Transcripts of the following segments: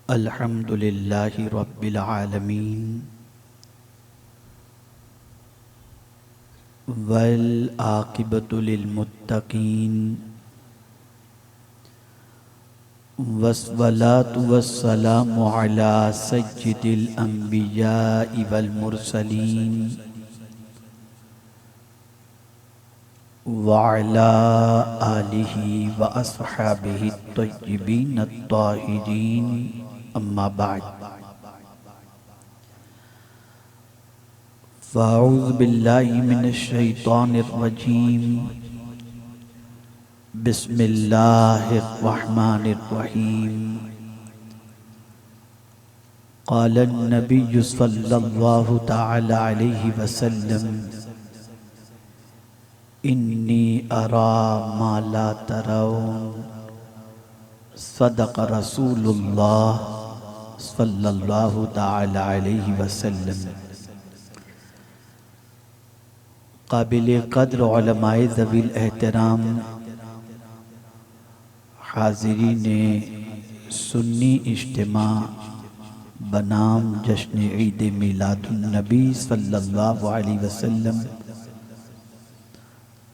अल्हम्दुलिल्लाहि रब्बिल आलमीन वल आक़िबतु लिल मुत्तक़ीन वस्सलातु वस्सलामु अला सय्यिदिल अंबियाइ वल मुरसलीन व अला आलिहि व अस्हाबिहि त्वय्यिबीन अत्ताहिरीन अम्मा बाद फ़अऊज़ु बिल्लाहि मिनश शैतानिर रजीम बिस्मिल्लाहिर रहमानिर रहीम क़ालन नबिय्यु सल्लल्लाहु तआला अलैहि वसल्लम इन्नी अरा मा ला तरौन सदक़ रसूलुल्लाह सल्लल्लाहु तआला अलैहि वसल्लम। काबिल क़द्र उलमाए ज़वील एहतराम हाज़िरीन सुन्नी इज्तिमा बनाम जश्न ईद मिलादुन नबी सल्लल्लाहु अलैहि वसल्लम,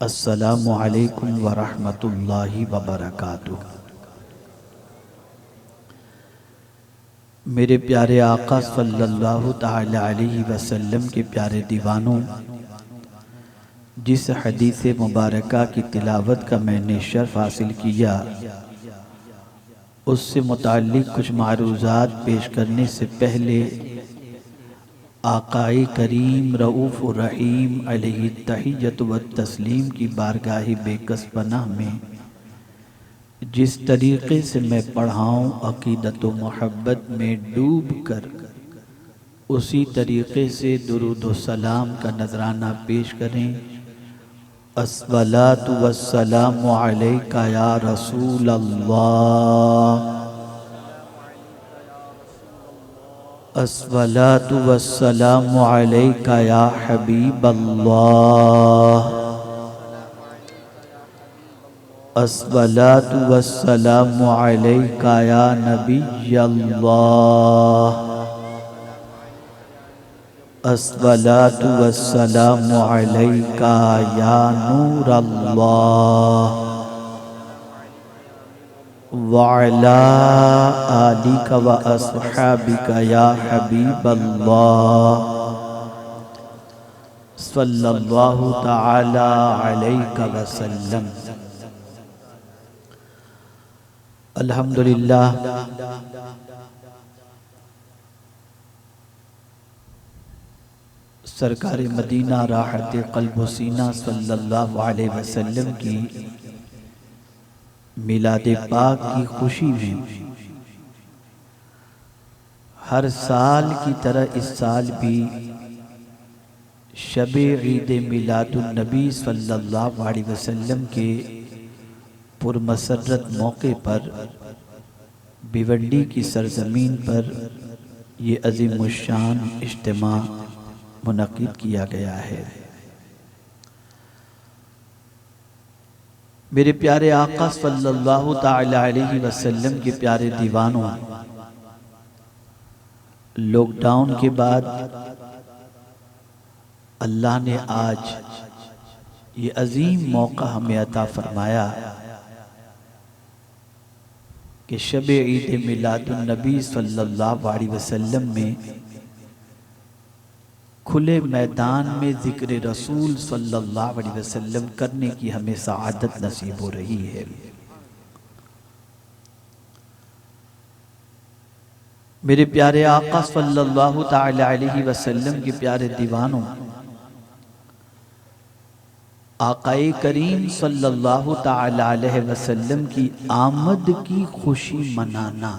अस्सलामु अलैकुम व रहमतुल्लाहि व बरकातुहू। मेरे प्यारे आका सल्लल्लाहु तआला अलैहि वसल्लम के प्यारे दीवानों, जिस हदीस मुबारका की तिलावत का मैंने शर्फ हासिल किया, उससे मुताल्लिक़ कुछ मारूज़ात पेश करने से पहले आकाए करीम रऊफ़ रहीम अलैहि तहिय्यत व तस्लीम की बारगाह बेकस पनाह में जिस तरीक़े से मैं पढ़ाऊँ अक़ीदत व मोहब्बत में डूब कर उसी तरीक़े से दुरूद व सलाम का नजराना पेश करें। अस्सलातु वस्सलामु अलैका या रसूल अल्लाह, अस्सलातु वस्सलामु अलैका या हबीब अल्लाह, अस्सलातु वस्सलामु अलैका या नबी अल्लाह, अस्सलातु वस्सलामु अलैका या नूर अल्लाह व अला आलिका व अस्हाबिका या हबीब अल्लाह सल्लल्लाहु तआला अलैका वसल्लम। अल्हम्दुलिल्लाह, सरकार मदीना राहत क़ल्ब व सीना सल्लल्लाहु अलैहि वसल्लम की मिलाद पाक की खुशी में हर साल की तरह इस साल भी शब ईद मिलादुन नबी सल्लल्लाहु अलैहि वसल्लम के पुरमसरत मौके पर भिवंडी की सरजमीन पर ये अज़ीमुश्शान इज्तिमा मुनक़िद किया गया है। मेरे प्यारे आका सल्लल्लाहु तआला अलैहि वसल्लम के प्यारे दीवानों, लॉकडाउन के बाद अल्लाह ने आज ये अजीम मौका हमें अता फरमाया कि शब ईद मिलादुन नबी सल्लल्लाहु अलैहि वसल्लम में खुले मैदान में ज़िक्र रसूल सल्लल्लाहु अलैहि वसल्लम करने की हमें सआदत नसीब हो रही है। मेरे प्यारे आका सल्लल्लाहु तआला अलैहि वसल्लम के प्यारे दीवानों, आकाए करीम सल्लल्लाहु तआला अलैहि वसल्लम की आमद की खुशी मनाना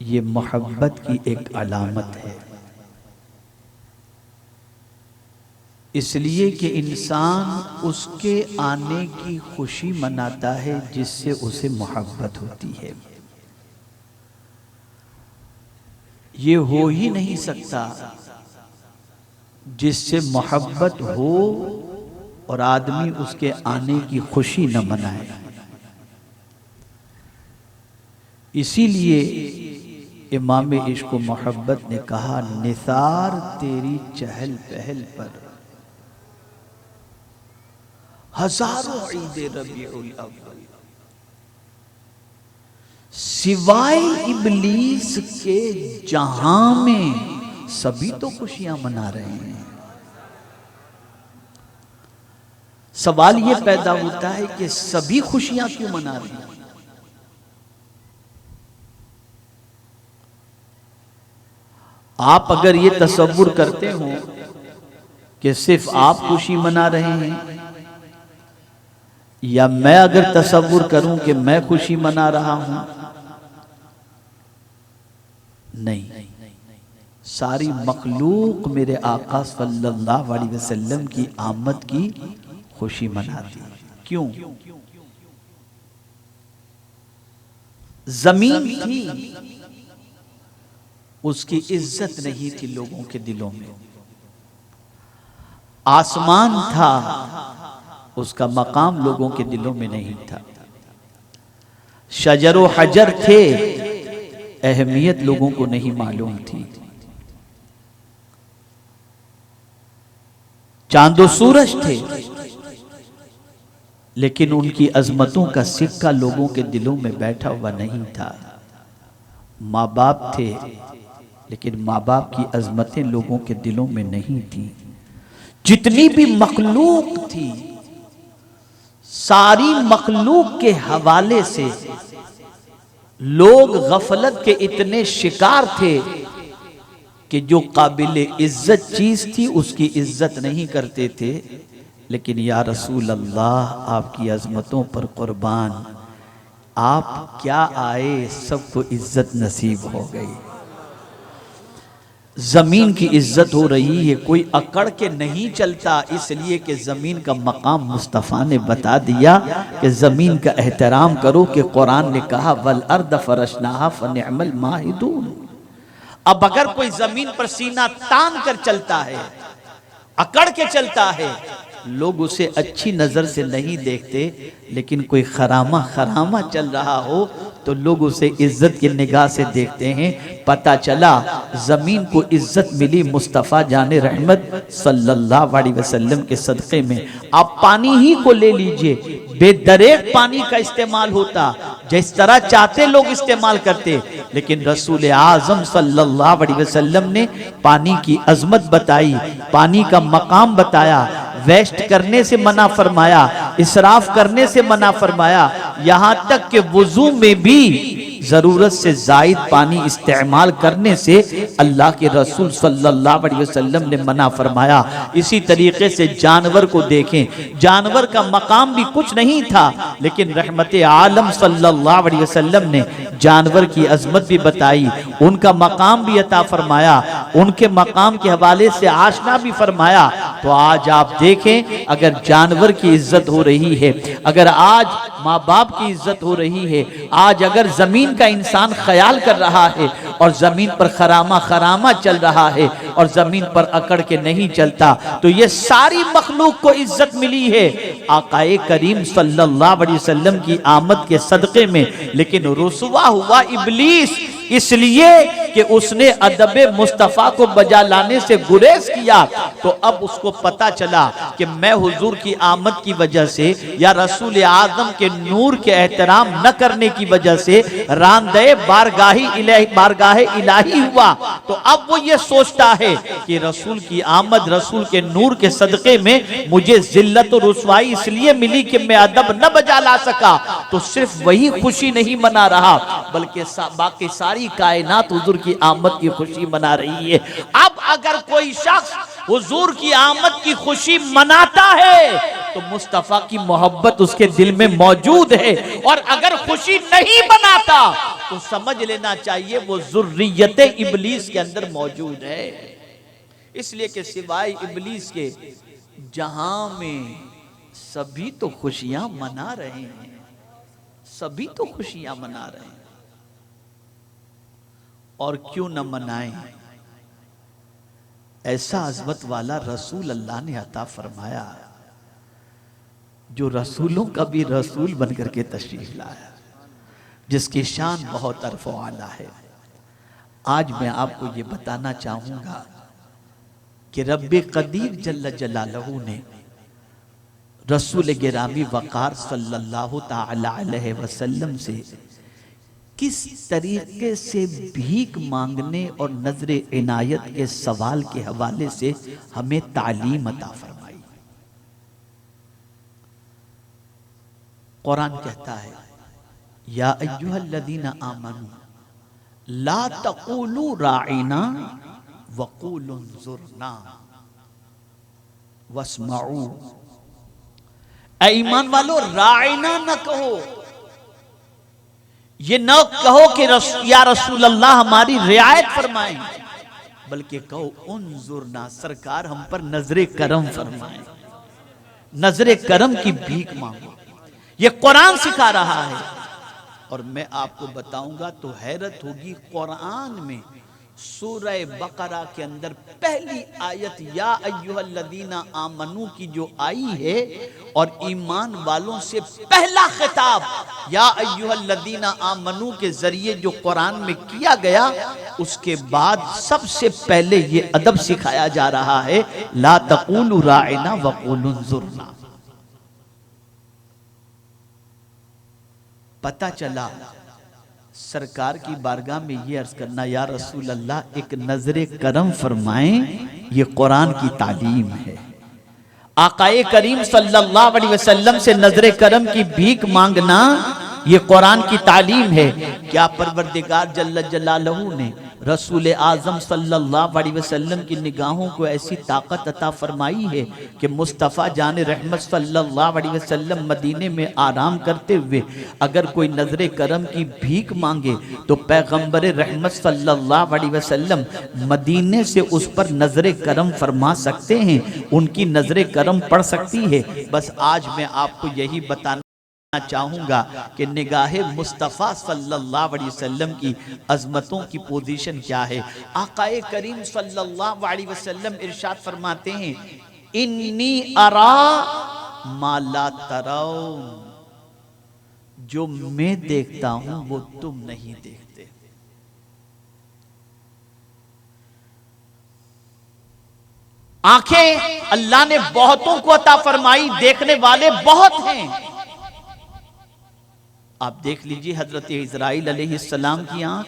ये मोहब्बत की एक अलामत है। इसलिए कि इंसान उसके आने की खुशी मनाता है जिससे उसे मोहब्बत होती है। ये हो ही नहीं सकता जिससे मोहब्बत हो और आदमी उसके आने की खुशी न मनाए। इसीलिए इमाम इश्क व मोहब्बत ने कहा, निसार तेरी चहल पहल पर हजारों ईद रबीउल अव्वल, सिवाय इबलीस के जहां में सभी तो खुशियां मना रहे हैं। सवाल यह पैदा होता है कि सभी खुशियां क्यों मना रहे हैं? आप अगर ये तसव्वुर करते हो कि सिर्फ आप खुशी मना रहे हैं, या मैं अगर तसव्वुर करूं कि मैं खुशी मना रहा हूं, नहीं, सारी मखलूक मेरे आका सल्लल्लाहु अलैहि वसल्लम की आमद की खुशी मनाती। क्यों? जमीन थी, उसकी इज्जत नहीं थी लोगों के दिलों में। आसमान था, उसका मकाम लोगों के दिलों में नहीं था। शजरो हजर थे, अहमियत लोगों को नहीं मालूम थी। चांदो सूरज थे, लेकिन उनकी अजमतों का सिक्का लोगों के दिलों में बैठा हुआ नहीं था। माँ बाप थे, लेकिन माँ बाप की अजमतें लोगों के दिलों में नहीं थी। जितनी भी मखलूक थी, सारी मखलूक के हवाले से लोग गफलत के इतने शिकार थे कि जो काबिल इज्जत चीज थी उसकी इज्जत नहीं करते थे। लेकिन या रसूल अल्लाह, आपकी अजमतों पर कुर्बान, आप क्या आए, सबको इज्जत नसीब हो गई। जमीन की इज्जत हो रही है, कोई अकड़ के नहीं चलता, इसलिए कि जमीन का मकाम मुस्तफ़ा ने बता दिया कि जमीन का एहतराम करो, कि कुरान ने कहा वल अर्द फरशनाहा फनिअमल माहिदून। अब अगर कोई जमीन पर सीना तान कर चलता है, अकड़ के चलता है, लोग उसे अच्छी नजर से नहीं देखते, लेकिन कोई खरामा चल रहा हो तो लोग उसे इज्जत की निगाह से देखते हैं। पता चला जमीन को इज्जत मिली मुस्तफ़ा जाने रहमत सल्लल्लाहु अलैहि वसल्लम के सदक़े में। आप पानी ही को ले लीजिए, बेदरेक पानी का इस्तेमाल होता, जिस तरह चाहते लोग इस्तेमाल करते, लेकिन रसूल आज़म सल्लल्लाहु अलैहि वसल्लम ने पानी की अजमत बताई, पानी का मकाम बताया, वेस्ट करने से मना फरमाया, इसराफ करने से मना फरमाया, यहां तक कि वुजू में भी जरूरत से जायद पानी इस्तेमाल करने से अल्लाह के रसूल सल्लल्लाहु अलैहि वसल्लम ने मना फरमाया। इसी तरीके से जानवर को देखें, जानवर का मकाम भी कुछ नहीं था, लेकिन रहमत आलम सल्लल्लाहु अलैहि वसल्लम ने जानवर की अजमत भी बताई, उनका मकाम भी अता फरमाया, उनके मकाम के हवाले से आशना भी फरमाया। तो आज आप देखें, अगर जानवर की इज्जत हो रही है, अगर आज माँ बाप की इज्जत हो रही है, आज अगर जमीन का इंसान ख्याल कर रहा है और जमीन पर खरामा चल रहा है और जमीन पर अकड़ के नहीं चलता, तो ये सारी मखलूक को इज्जत मिली है आकाए करीम सल्लल्लाहु अलैहि वसल्लम की आमद के सदक़े में। लेकिन रुसवा हुआ इब्लीस, इसलिए कि उसने अदबे मुस्तफ़ा को बजा लाने से गुरेज किया। तो अब उसको पता चला कि मैं हुजूर की आमद की वजह से या रसूल आज़म के नूर के एहतराम न करने की वजह से रांदे बारगाहे इलाही हुआ। तो अब वो ये सोचता है कि रसूल की आमद, रसूल के नूर के सदक़े में मुझे जिल्लत और रुसवाई इसलिए मिली कि मैं अदब न बजा ला सका। तो सिर्फ वही खुशी नहीं मना रहा, बल्कि बाकी सारी कायनात हुजूर की आमद की खुशी मना रही है। अब अगर कोई शख्स हुजूर की आमद की खुशी मनाता है तो मुस्तफ़ा की मोहब्बत उसके दिल में मौजूद है, और अगर खुशी नहीं मनाता तो समझ लेना चाहिए वो ज़ुर्रियत इब्लीस के अंदर मौजूद है। इसलिए कि सिवाय इब्लीस के जहां में सभी तो खुशियां मना रहे हैं, सभी तो खुशियां मना रहे हैं, और क्यों न मनाएं। ऐसा अजमत वाला रसूल अल्लाह ने अता फरमाया, जो रसूलों का भी रसूल बनकर के तशरीफ लाया। जिसकी शान बहुत अरफ़ व आला है। आज मैं आपको ये बताना चाहूँगा कि रब्बे कदीर जल्ल जलालहू ने रसूल गिरामी वक़ार सल्लल्लाहु ताला अलैहि वसल्लम से किस तरीके से भीख मांगने और नजर इनायत के सवाल के हवाले से हमें तालीम अता फरमाई। कुरान कहता है, या अय्युहल्लज़ीना आमनू ला तक़ूलू राइना वक़ूलू ज़ुरना वस्मऊ। ऐ ईमान वालो, राइना न कहो, ये न कहो कि या रसूल अल्लाह हमारी रियायत फरमाएं, बल्कि कहो उन्जुरना, सरकार हम पर नजरे करम फरमाएं, नजरे करम की भीख मांगो। ये कुरान सिखा रहा है। और मैं आपको बताऊंगा तो हैरत होगी, कुरान में सूरह बकरा के अंदर पहली आयत या अय्युहल्लज़ीना आमनू की जो आई है और ईमान वालों से पहला खिताब या अय्युहल्लज़ीना आमनू के जरिए जो कुरान में किया गया, उसके बाद सबसे पहले ये अदब सिखाया जा रहा है, ला तक़ूलू राइना वक़ूलू ज़ुरना। पता चला सरकार की बारगाह में ये अर्ज करना, या रसूल अल्लाह एक नजरे करम फरमाएं, ये कुरान की तालीम है। आकाए करीम सल्लल्लाहु अलैहि वसल्लम से नजरे करम की भीख मांगना ये कुरान की तालीम है। क्या परवरदिगार जल्ल जलालहू ने रसूल आज़म सल्लल्लाहु अलैहि वसल्लम की निगाहों को ऐसी ताकत अता फरमाई है कि मुस्तफ़ा जान रहमत सल्लल्लाहु अलैहि वसल्लम मदीने में आराम करते हुए अगर कोई नजरे करम की भीख मांगे तो पैगंबर रहमत सल्लल्लाहु अलैहि वसल्लम मदीने से उस पर नजरे करम फरमा सकते हैं, उनकी नजरे करम पड़ सकती है। बस आज मैं आपको यही बताना चाहूंगा कि निगाहे मुस्तफ़ा सल्लल्लाहु अलैहि वसल्लम की अजमतों की पोजीशन क्या है। आकाए करीम सल्लल्लाहु अलैहि वसल्लम इरशाद फरमाते हैं, इन्नी अरा मा ला तरौन, जो मैं देखता हूं वो तुम नहीं देखते। आंखें अल्लाह ने बहुतों को अता फरमाई, देखने वाले बहुत हैं। आप देख लीजिए हजरत इज़राइल अलैहिस्सलाम की आंख,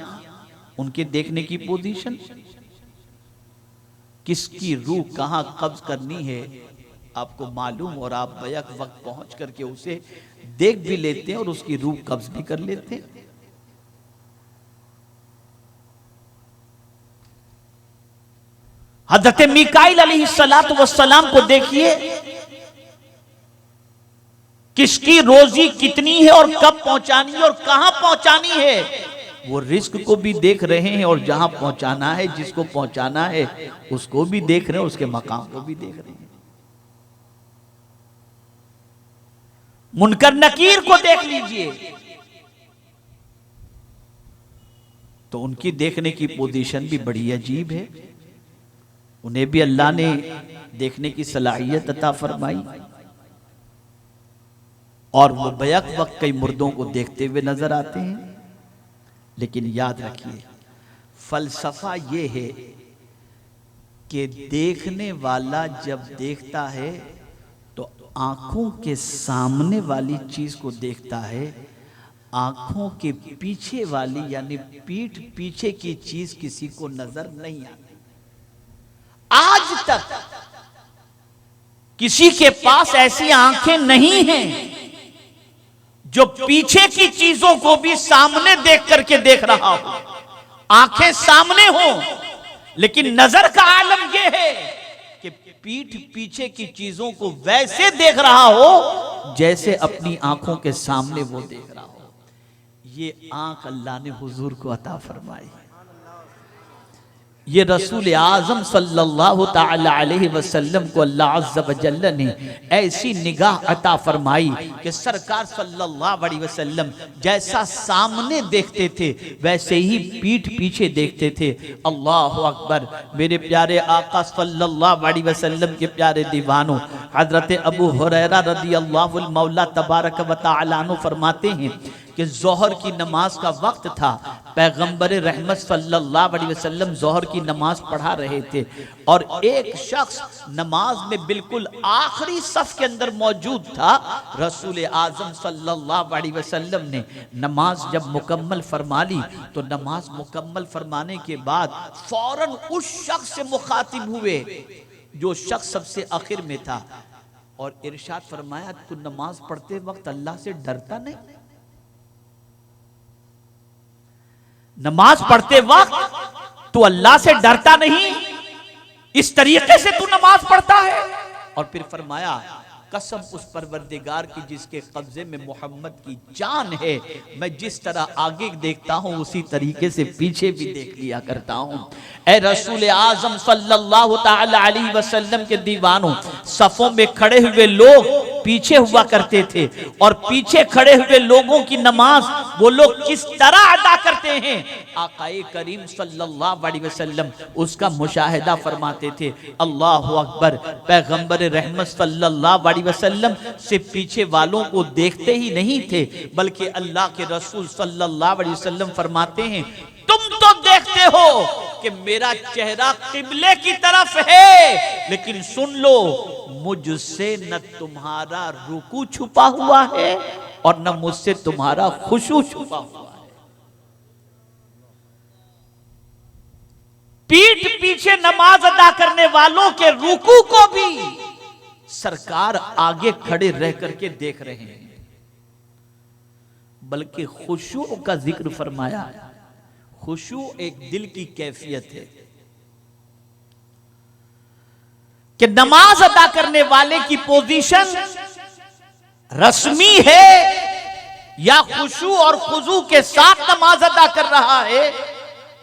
उनके देखने की पोजीशन, किसकी रूह कहां कब्ज करनी है आपको मालूम, और आप बैक वक्त पहुंच करके उसे देख भी लेते हैं और उसकी रूह कब्ज भी कर लेते हैं। हजरत मीकाईल अलैहिस्सलातु वस्सलाम को देखिए, किसकी रोजी कितनी है और कब पहुंचानी है और कहां पहुंचानी है, वो रिस्क को भी देख रहे हैं और जहां पहुंचाना है, जिसको पहुंचाना है उसको भी देख रहे हैं, उसके मकाम को भी देख रहे हैं। मुनकर नकीर को देख लीजिए तो उनकी देखने की पोजीशन भी बड़ी अजीब है। उन्हें भी अल्लाह ने देखने की सलाहियत अता फरमाई और वो बैक वक्त कई मुर्दों को देखते हुए नजर आते हैं। लेकिन याद रखिए, फलसफा ये है कि देखने वाला जब देखता है तो आंखों के सामने वाली चीज को देखता है, आंखों के पीछे वाली यानी पीठ पीछे की चीज किसी को नजर नहीं आती। आज तक किसी के पास ऐसी आंखें नहीं हैं जो पीछे की चीजों को भी सामने देख करके देख रहा हो। आंखें सामने हो लेकिन नजर का आलम यह है कि पीठ पीछे की चीजों को वैसे देख रहा हो जैसे अपनी आंखों के सामने वो देख रहा हो। ये आंख अल्लाह ने हुजूर को अता फरमाई। ये रसूल आज़म सल्लल्लाहु ताला अलैहि वसल्लम को अल्लाह अज़्ज़ व जल्ल ने ऐसी निगाह अता फरमाई कि सरकार सल्लल्लाहु अलैहि वसल्लम जैसा सामने देखते थे वैसे ही पीठ पीछे देखते थे। अल्लाहु अकबर। मेरे प्यारे आका सल्लल्लाहु अलैहि वसल्लम के प्यारे दीवानों, हजरत अबू हुरैरा रज़ियल्लाहु मौला तबारक व तआला अन्हु फरमाते हैं कि जोहर की नमाज का वक्त था, पैगंबर रहमत सल्लल्लाहु अलैहि वसल्लम जोहर की नमाज पढ़ा रहे थे और एक शख्स नमाज में बिल्कुल आखिरी सफ के अंदर मौजूद था। रसूल आजम सल्लल्लाहु अलैहि वसल्लम ने नमाज जब मुकम्मल फरमा ली तो नमाज मुकम्मल फरमाने के बाद फौरन उस शख्स से मुखातिब हुए जो शख्स सबसे आखिर में था और इरशाद फरमाया, तू नमाज पढ़ते वक्त अल्लाह से डरता नहीं? नमाज पढ़ते वक्त तू अल्लाह से डरता नहीं? इस तरीके से तू नमाज पढ़ता है? और फिर फरमाया, कसम उस परवरदिगार की जिसके कब्जे में मोहम्मद की जान है, मैं जिस तरह आगे देखता हूं उसी तरीके से पीछे भी देख लिया करता हूं। ए रसूल आजम सल्लल्लाहु ताला अलैहि वसल्लम के दीवानों, सफों में खड़े हुए लोग पीछे हुआ करते थे और पीछे खड़े हुए लोगों की नमाज वो लोग किस तरह अदा करते हैं, आकाए करीम सल्लल्लाहु अलैहि वसल्लम उसका मुशाहिदा फरमाते थे। अल्लाहु अकबर। पैगंबर रहमत सल्लल्लाहु अलैहि वसल्लम से पीछे वालों को देखते ही नहीं थे, बल्कि अल्लाह के रसूल सल्लल्लाहु अलैहि वसल्लम फरमाते हैं, तुम तो देखते हो कि मेरा चेहरा किबले की तरफ है, लेकिन सुन लो, मुझसे न तुम्हारा रुकू छुपा हुआ है और न मुझसे तुम्हारा खुशू छुपा हुआ है। पीठ पीछे नमाज अदा करने वालों के रुकू को भी सरकार आगे खड़े रह करके देख रहे हैं, बल्कि खुशू का जिक्र फरमाया। खुशू एक दिल की कैफियत है कि नमाज अदा करने वाले की पोजीशन रस्मी है या खुशू और खुजू के साथ नमाज अदा कर रहा है।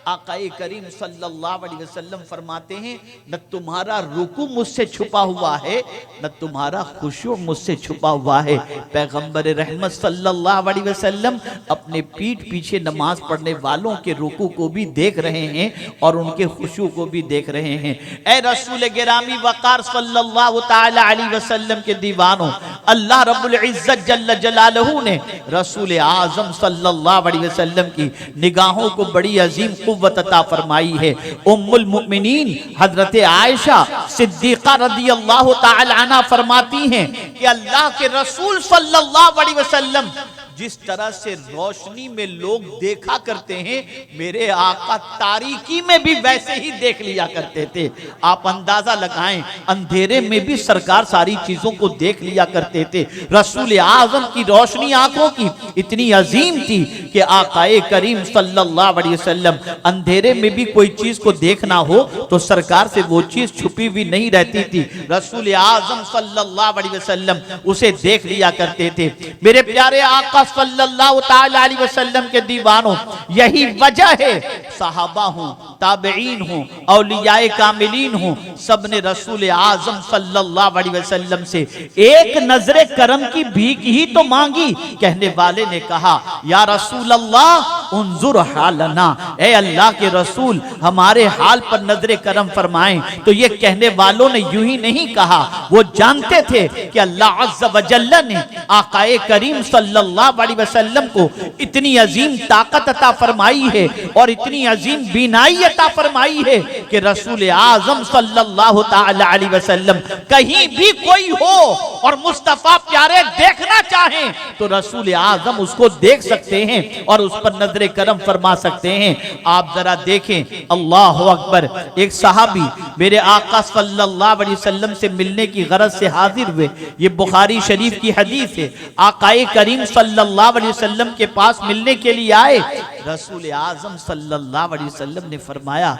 आकाए करीम सल्लल्लाहु अलैहि वसल्लम फरमाते हैं, न तुम्हारा रुकू मुझसे छुपा हुआ है न तुम्हारा खुशू मुझसे छुपा हुआ है। पैगंबर रहमत सल्लल्लाहु अलैहि वसल्लम अपने पीठ पीछे नमाज पढ़ने वालों के रुकू को भी देख रहे हैं और उनके खुशू को भी देख रहे हैं। ए रसूल गिरामी वकार सल्लल्लाहु ताला अलैहि वसल्लम के दीवानों, अल्लाह रब्बुल इज्जत जल्ल जलालहू ने रसूल आजम सल्लल्लाहु अलैहि वसल्लम की निगाहों को बड़ी अजीम कुव्वत अता फरमाई है। उम्मुल मुमिनीन हजरत आयशा सिद्दीका रदियल्लाहु ताला अन्हा फरमाती हैं कि अल्लाह के रसूल सल्लल्लाहु अलैहि वसल्लम जिस तरह से रोशनी में लोग देखा करते हैं, मेरे आका तारीकी में भी वैसे ही देख लिया करते थे। आप अंदाजा लगाएं, अंधेरे में भी सरकार सारी चीजों को देख लिया करते थे। रसूल आजम की रोशनी आंखों की इतनी अजीम थी कि आकाए करीम सल्लल्लाहु अलैहि वसल्लम अंधेरे में भी कोई चीज को देखना हो तो सरकार से वो चीज छुपी हुई नहीं रहती थी। रसूल आजम सल्लल्लाहु अलैहि वसल्लम उसे देख लिया करते थे। मेरे प्यारे आका सल्लल्लाहु ताला अलैहि वसल्लम के दीवानों, यही वजह है सहाबा हूं, ताबईन हूं, औलियाए कामिलीन हूं, सबने रसूल आजम सल्लल्लाहु अलैहि वसल्लम से एक नजरे करम की भीख ही तो मांगी। कहने वाले ने कहा, या रसूल अल्लाह उन्जुर हालना, ए अल्लाह के रसूल हमारे हाल पर नजरे करम फरमाएं। तो ये कहने वालों ने यूं ही नहीं कहा, वो जानते थे कि अल्लाह अज़्ज़ व जल्ल ने आकाए करीम सल्लल्लाहु अलैहि वसल्लम को इतनी अजीम ताकत अता फरमाई है और इतनी अजीम बीनाई अता फरमाई है कि रसूल आजम सल्लल्लाहु ताला अलैहि वसल्लम कहीं भी कोई हो और मुस्तफा प्यारे देखना चाहें तो रसूल आजम उसको देख सकते हैं और उस पर नजरे करम फरमा सकते हैं। आप जरा देखें, अल्लाह अकबर। एक सहाबी मेरे आका सल्लल्लाहु अलैहि वसल्लम से मिलने की गरज से हाजिर हुए। ये बुखारी शरीफ की हदीस है। आकाए करीम सल्लल्लाहु अलैहि वसल्लम के पास मिलने के लिए आए। रसूल आजम सल्लल्लाहु अलैहि वसल्लम ने फरमाया,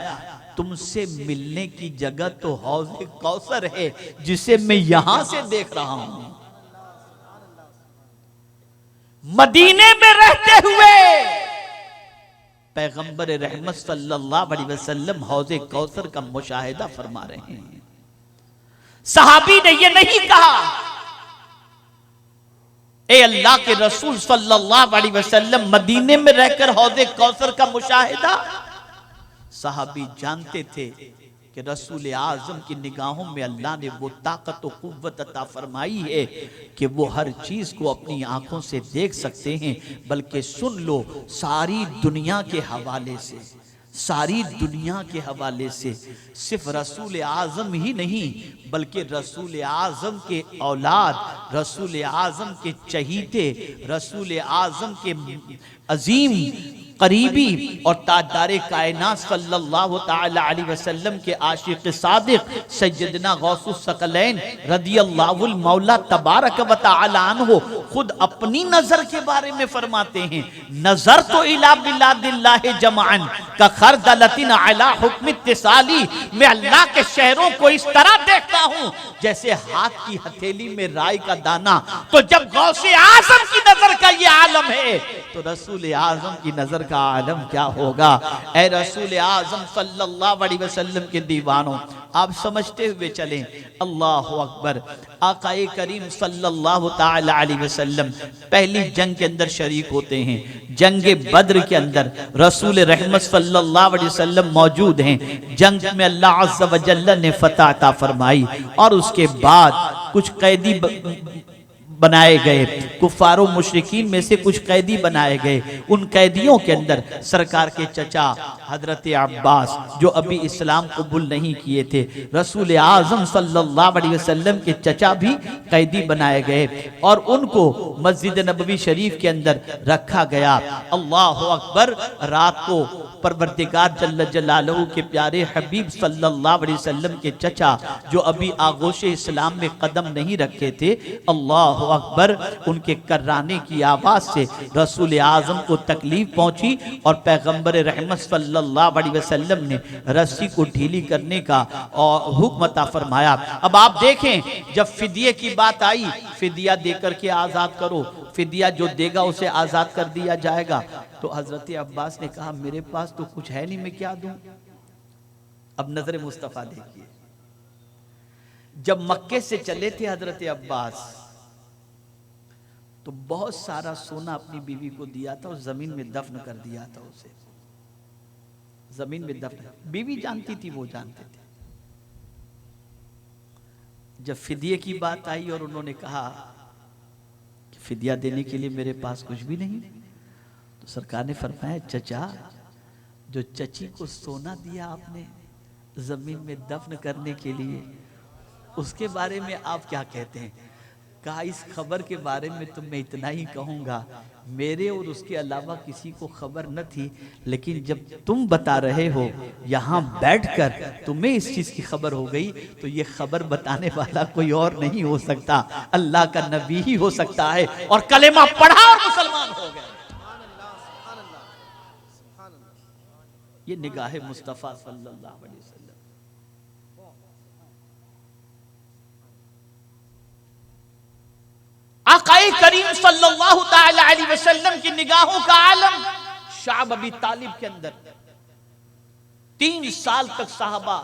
तुमसे मिलने की जगह तो हौज़े कौसर है जिसे मैं यहां से देख रहा हूं। मदीने में रहते हुए पैगंबर रहमत सल्लल्लाहु अलैहि वसल्लम हौज़े कौसर का मुशाहिदा फरमा रहे हैं। सहाबी ने यह नहीं कहा, ए अल्लाह के रसूल सल्लल्लाहु अलैहि वसल्लम मदीने में रहकर हौज़े कौसर का मुशाहिदा। सहाबी जानते थे कि रसूल आज़म की निगाहों में अल्लाह ने वो ताकत व कुव्वत अता फरमाई है कि वो हर चीज़ को अपनी आंखों से देख सकते हैं, बल्कि सुन लो सारी दुनिया के हवाले से, सारी दुनिया के हवाले से सिर्फ रसूल आज़म ही नहीं बल्कि रसूल आज़म के औलाद, रसूल आज़म के चहीते, रसूल आज़म के अजीम करीबी और ताजदारे कायनात सल्लल्लाहु ताला अलैहि वसल्लम के आशिक सादिक सैयदना गौसुस सकलैन रदियल्लाहुल मौला तबारक व तआला अन्हु खुद अपनी नजर के बारे में फरमाते हैं, नजर तो इला बिलादिल्लाहि जमाअन का खरदलतिन अला हुक्म इत्तिसाली, मैं अल्लाह के शहरों को इस तरह देखता हूँ जैसे हाथ की हथेली में राई का दाना। तो जब गौसे आजम की नजर का ये आलम है तो रसूल आजम की नजर का आलम क्या होगा। ऐ रसूल आजम सल्लल्लाहु अलैहि वसल्लम के दीवानों, आप समझते हुए चलें, अल्लाह अकबर। आकाए करीम सल्लल्लाहु ताला अलैहि वसल्लम पहली जंग के अंदर शरीक होते हैं, जंग बद्र के अंदर रसूल रहमत सल्लल्लाहु अलैहि वसल्लम मौजूद हैं। जंग में अल्लाह अज़्ज़ व जल्ल ने फतह अता फरमाई और उसके बाद कुछ कैदी बनाए गए, कुफारो मुशरिकीन में से कुछ कैदी बनाए गए। उन कैदियों के अंदर सरकार के चचा हजरत अब्बास जो अभी इस्लाम कबूल नहीं किए थे, रसूल आज़म सल्लल्लाहु अलैहि वसल्लम के चचा भी कैदी बनाए गए और उनको मस्जिद नबवी शरीफ के अंदर रखा गया। अल्लाह अकबर। रात को परवरदिगार जल्ल जलालहू के प्यारे हबीब सल्लल्लाहु अलैहि वसल्लम के चचा जो अभी आगोश इस्लाम में कदम नहीं रखे थे, अल्लाह अकबर, उनके कर्राने की आवाज से रसूल आज़म को तकलीफ पहुंची और पैगंबर रहमत सल्लल्लाहु अलैहि वसल्लम ने रस्सी को ढीली करने का और हुक्म अता फरमाया। अब आप देखें, जब फिदिये की बात आई, फिदिया देकर के आजाद करो, फिदिया जो देगा उसे आजाद कर दिया जाएगा। तो हजरत अब्बास ने कहा मेरे पास तो कुछ है नहीं, मैं क्या दूं। अब नजर मुस्तफा देखिए, जब मक्के से चले थे हजरत अब्बास तो बहुत सारा सोना अपनी बीवी को दिया था और जमीन में दफन कर दिया था उसे, जमीन में दफन। बीवी जानती थी, वो जानते थे। जब फिदिये की बात आई और उन्होंने कहा कि फिदिया देने के लिए मेरे पास कुछ भी नहीं, तो सरकार ने फरमाया चचा, जो चची को सोना दिया आपने जमीन में दफन करने के लिए, उसके बारे में आप क्या कहते हैं। कहा इस खबर के बारे में तो मैं इतना ही कहूँगा, मेरे और उसके अलावा किसी को खबर न थी, लेकिन जब तुम बता रहे हो यहाँ बैठकर तुम्हें इस चीज़ की खबर हो गई, तो ये खबर बताने वाला कोई और नहीं हो सकता, अल्लाह का नबी ही हो सकता है। और कलेमा पढ़ा और मुसलमान हो गए। ये निगाह मुस्तफ़ा सल्लल्लाहु अलैहि वसल्लम। आकाए करीम सल्लल्लाहु ताला अलैहि वसल्लम की निगाहों का आलम शाब अबी तालिब के अंदर 3 साल तक साहबा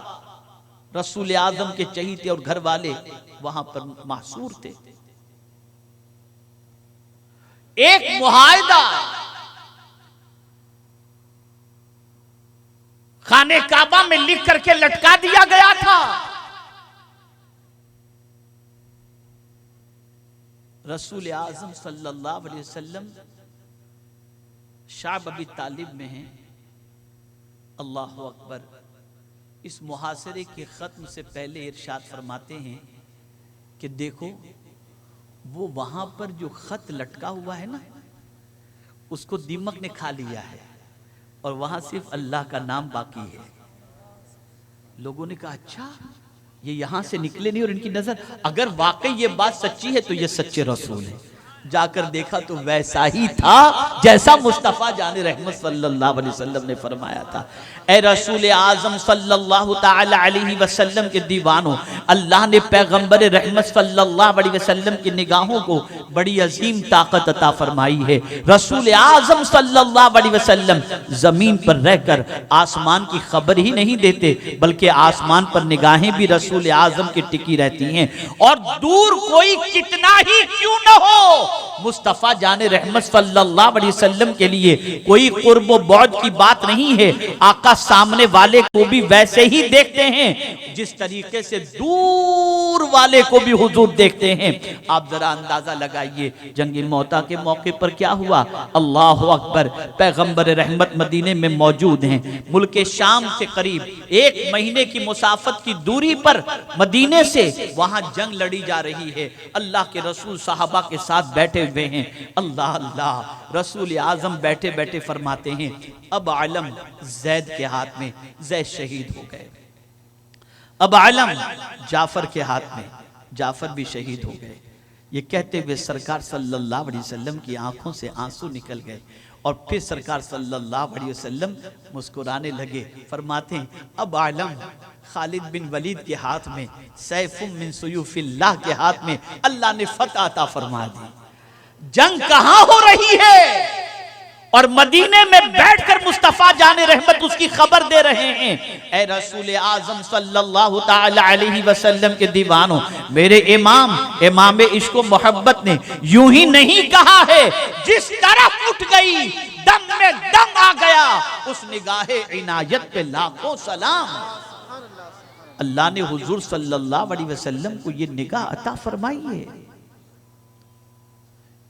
रसूल आज़म के चहीते और घर वाले वहां पर महसूर थे। एक मुआहदा खाने काबा में लिख करके लटका दिया गया था। रसूल आज़म सल्लल्लाहु अलैहि वसल्लम शाब अबी तालिब में हैं। अल्लाह अकबर। इस मुहासरे के ख़त्म से पहले इरशाद फरमाते हैं कि देखो वो वहां पर जो खत लटका हुआ है ना, उसको दीमक ने खा लिया है और वहां सिर्फ अल्लाह का नाम बाकी है। लोगों ने कहा अच्छा, ये यहां से निकले नहीं और इनकी नजर, अगर वाकई ये बात सच्ची है तो ये सच्चे रसूल है। जाकर देखा तो वैसा ही था जैसा मुस्तफ़ा जाने रहमत सल्लल्लाहु अलैहि वसल्लम ने फरमाया था। ए रसूल आज़म सल्लल्लाहु ताला अलैहि वसल्लम के दीवानों, अल्लाह ने पैगंबर रहमत सल्लल्लाहु अलैहि वसल्लम की निगाहों को बड़ी अजीम ताकत अता फरमाई है। रसूल आज़म सल्लल्लाहु अलैहि वसल्लम जमीन पर रहकर आसमान की खबर ही नहीं देते, बल्कि आसमान पर निगाहें भी रसूल आज़म की टिकी रहती हैं। और दूर कोई कितना ही क्यों न हो, मुस्तफ़ा जाने रहमत सल्लल्लाहु अलैहि वसल्लम के लिए कोई कुर्ब व बौद की बात नहीं है। आका सामने वाले को भी वैसे ही देखते हैं जिस तरीके से दूर वाले को भी हुजूर देखते हैं। आप जरा अंदाजा लगाइए जंगी मौता के मौके पर क्या हुआ। अल्लाह अकबर, पैगंबर रहमत मदीने में मौजूद हैं। मुल्क शाम से करीब 1 महीने की मुसाफत की दूरी पर मदीने से वहां जंग लड़ी जा रही है। अल्लाह के रसूल साहबा के साथ बैठे हुए हैं। अल्लाह अल्लाह, रसूल आजम बैठे बैठे फरमाते हैं अब आलम जैद के हाथ में, जैद शहीद हो गए। अब आलम जाफर के हाथ में, जाफर भी शहीद हो गए। ये कहते हुए सरकार सल्लल्लाहु अलैहि वसल्लम की आंखों से आंसू निकल गए और फिर सरकार सल्लल्लाहु अलैहि वसल्लम मुस्कुराने लगे। फरमाते हैं अब आलम खालिद बिन वलीद के हाथ में, सैफुम मिन सुयूफिल्लाह के हाथ में अल्लाह ने फतह अता फरमा दी। जंग कहां हो रही है और मदीने में बैठकर मुस्तफा जाने रहमत उसकी खबर दे रहे हैं। ऐ रसूल आजम सल्लल्लाहु ताला अलैहि वसल्लम के दीवानों, मेरे इमाम इश्क व मोहब्बत ने यूं ही नहीं कहा है। जिस तरफ उठ गई दम में दम आ गया, उस निगाहे इनायत पे लाखों सलाम। अल्लाह ने हुजूर सल्लल्लाहु अलैहि वसल्लम को ये निगाह अता फरमाई है,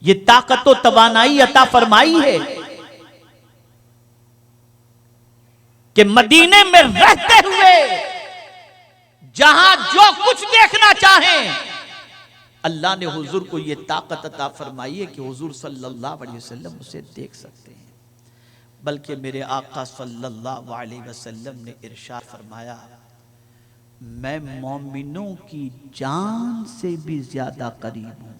ये ताकत व तवानाई अता फरमाई है कि मदीने में रहते हुए जहां जो कुछ देखना चाहें, अल्लाह ने हुजूर को यह ताकत अता फरमाई है कि हुजूर सल्लल्लाहु अलैहि वसल्लम उसे देख सकते हैं। बल्कि मेरे आका सल्लल्लाहु अलैहि वसल्लम ने इरशाद फरमाया, मैं मोमिनों की जान से भी ज्यादा करीब हूं।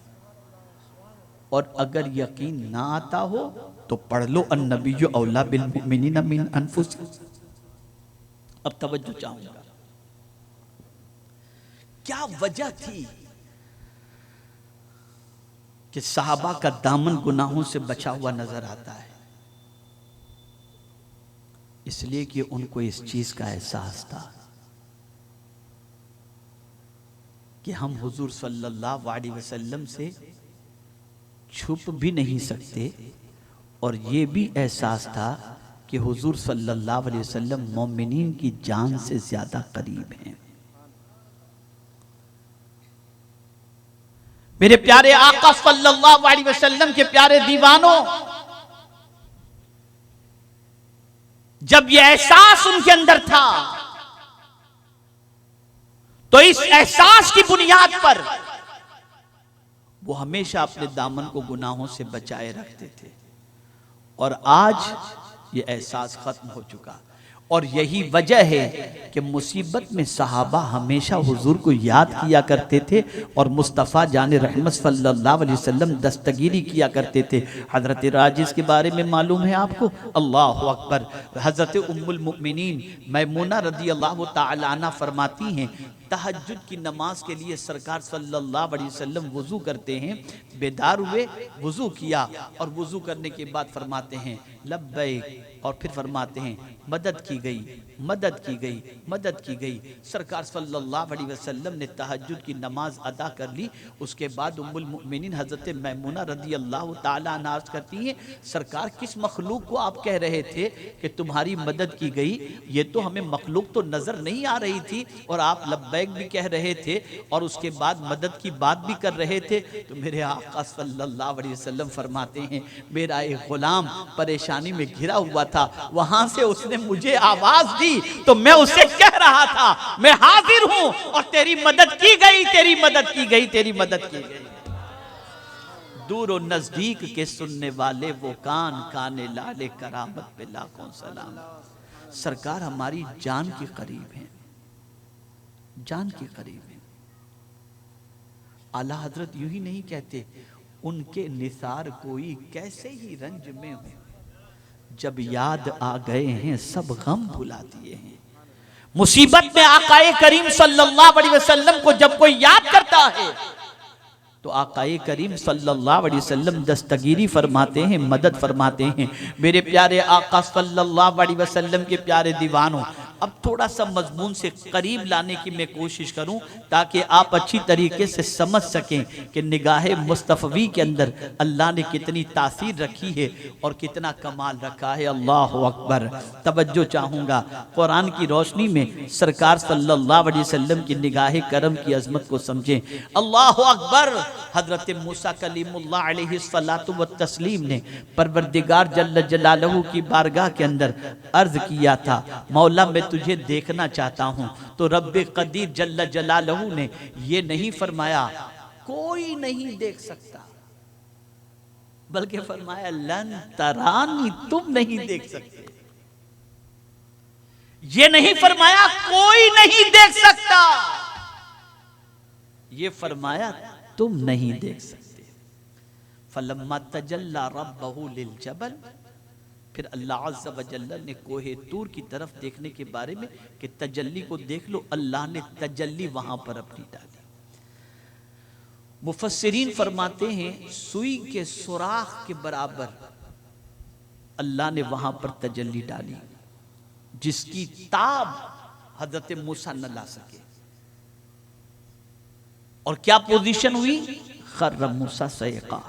और अगर यकीन ना आता हो तो पढ़ लो अन्नबिय्यु औला बिल मुमिनीना मिन अनफुसिहिम। अब तवज्जो चाहूंगा, क्या वजह थी कि सहाबा का दामन गुनाहों से बचा हुआ नजर आता है? इसलिए कि उनको इस चीज का एहसास था कि हम हुजूर सल्लल्लाहु अलैहि वसल्लम से छुप भी नहीं सकते, और ये भी एहसास था कि हुजूर सल्लल्लाहु अलैहि वसल्लम मोमिनीन की जान से ज्यादा करीब हैं। मेरे प्यारे आका सल्लल्लाहु अलैहि वसल्लम के प्यारे दीवानों, जब यह एहसास उनके अंदर था तो इस एहसास की बुनियाद पर वो हमेशा अपने दामन को गुनाहों से बचाए रखते थे। और आज ये एहसास खत्म हो चुका, और यही वजह है कि मुसीबत में सहाबा हमेशा हुजूर को याद किया करते थे और मुस्तफ़ा जाने रहमत सल्लल्लाहु अलैहि वसल्लम दस्तगीरी किया करते थे। हज़रत राजिस के बारे में मालूम है आपको? अल्लाह अकबर। हज़रत उम्मुल मुमिनीन मैमूना रज़ी अल्लाह तआला अन्हा फरमाती हैं, तहज्जुद की नमाज के लिए सरकार सल्लल्लाहु अलैहि वसल्लम वुज़ू करते हैं। बेदार हुए, वुज़ू किया, और वुज़ू करने के बाद फरमाते हैं लब्बैक, और फिर फरमाते हैं मदद की गई, मदद की गई, मदद की गई। सरकार सल्लल्लाहु अलैहि वसल्लम ने तहज्जुद की नमाज अदा कर ली। उसके बाद उम्मुल मुमिनीन हज़रत मैमूना रज़ी अल्लाह तआला अन्हा अर्ज़ करती हैं, सरकार किस मखलूक को आप कह रहे थे कि तुम्हारी मदद की गई? ये तो हमें मखलूक तो नज़र नहीं आ रही थी, और आप लब्बैक भी कह रहे थे और उसके बाद मदद की बात भी कर रहे थे। तो मेरे आका सल्लल्लाहु अलैहि वसल्लम फरमाते हैं, मेरा एक गुलाम परेशानी में घिरा हुआ था, वहां से उसने मुझे आवाज दी तो मैं उससे कह रहा था मैं हाजिर हूं और तेरी मदद की गई, तेरी मदद की गई, तेरी मदद की गई। दूर और नजदीक के सुनने वाले वो कान, काने लाले करामत पे लाखों सलाम। सरकार हमारी जान के करीब है, जान के करीब है। आला हजरत यूं ही नहीं कहते, उनके निसार कोई कैसे ही रंज में हो, जब याद आ गए हैं सब गम भुला दिए हैं। मुसीबत में आकाए करीम सल्लल्लाहु अलैहि वसल्लम को जब कोई याद करता है तो आकाए करीम सल्लल्लाहु अलैहि वसल्लम दस्तगीरी फरमाते हैं, मदद फरमाते हैं। मेरे प्यारे आका सल्लल्लाहु अलैहि वसल्लम के प्यारे दीवानों, अब थोड़ा सा मजमून से करीब लाने की मैं कोशिश करूं ताकि आप अच्छी तरीके से समझ सकें कि निगाह मुस्तफ़वी के अंदर अल्लाह ने कितनी तासीर रखी है और कितना कमाल रखा है। अल्लाह अकबर। तवज्जो चाहूँगा, कुरान की रोशनी में सरकार सल्लल्लाहु अलैहि वसल्लम की निगाह करम की अजमत को समझें। अल्लाह अकबर। हजरत मूसा कलीमुल्लाह अलैहिस्सलातु व तस्लीम ने परवरदिगार जल्ल जलालहू की बारगाह के अंदर अर्ज किया था, मौला मैं तुझे देखना चाहता हूँ। तो रब्बे कदीर जल्ल जलालहू ने ये नहीं फरमाया कोई नहीं देख सकता, बल्कि फरमाया लन तरानी, तुम नहीं देख सकते। ये नहीं फरमाया कोई नहीं देख सकता, ये फरमाया तुम नहीं देख सकते। फलम्मा तजल्ला रब्बहू लिल जबल, फिर अल्लाह अज़्ज़ा व जल्ल ने कोहे तूर की तरफ देखने के बारे में कि तजल्ली को देख लो, अल्लाह ने तजल्ली वहां पर अपनी डाली। मुफस्सिरीन फरमाते हैं सुई के सुराख के बराबर अल्लाह ने वहां पर तजल्ली डाली, जिसकी ताब हजरत मूसा न ला सके। और क्या पोजीशन हुई? खर्र मूसा सयका,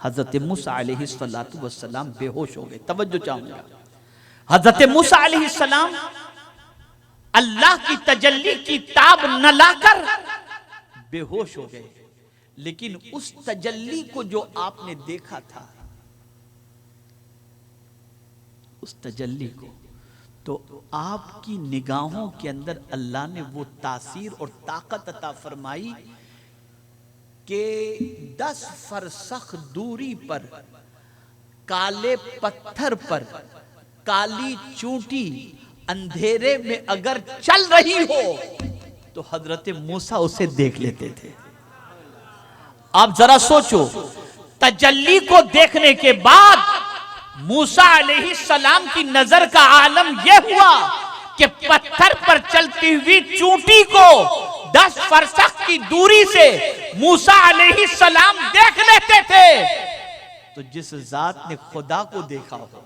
हजरत मूसा अलैहिस्सलातु वस्सलाम बेहोश हो गए। तवज्जो चाहूंगा, हजरत मूसा अलैहिस्सलाम अल्लाह की तजल्ली की ताब न लाकर बेहोश हो गए। लेकिन उस तजल्ली को जो आपने देखा था, उस तजल्ली को, तो आपकी निगाहों के अंदर अल्लाह ने वो तासीर और ताकत अता फरमाई कि 10 फरसख दूरी पर काले पत्थर पर काली चूंटी अंधेरे में अगर चल रही हो तो हजरत मूसा उसे देख लेते थे। आप जरा सोचो, तजल्ली को देखने के बाद मूसा अलैहिस्सलाम की नजर का आलम यह हुआ कि पत्थर पर चलती हुई चूंटी को 10 फरसख की दूरी से मूसा अलैहिस्सलाम देख लेते थे। तो जिस जात ने खुदा को देखा हो,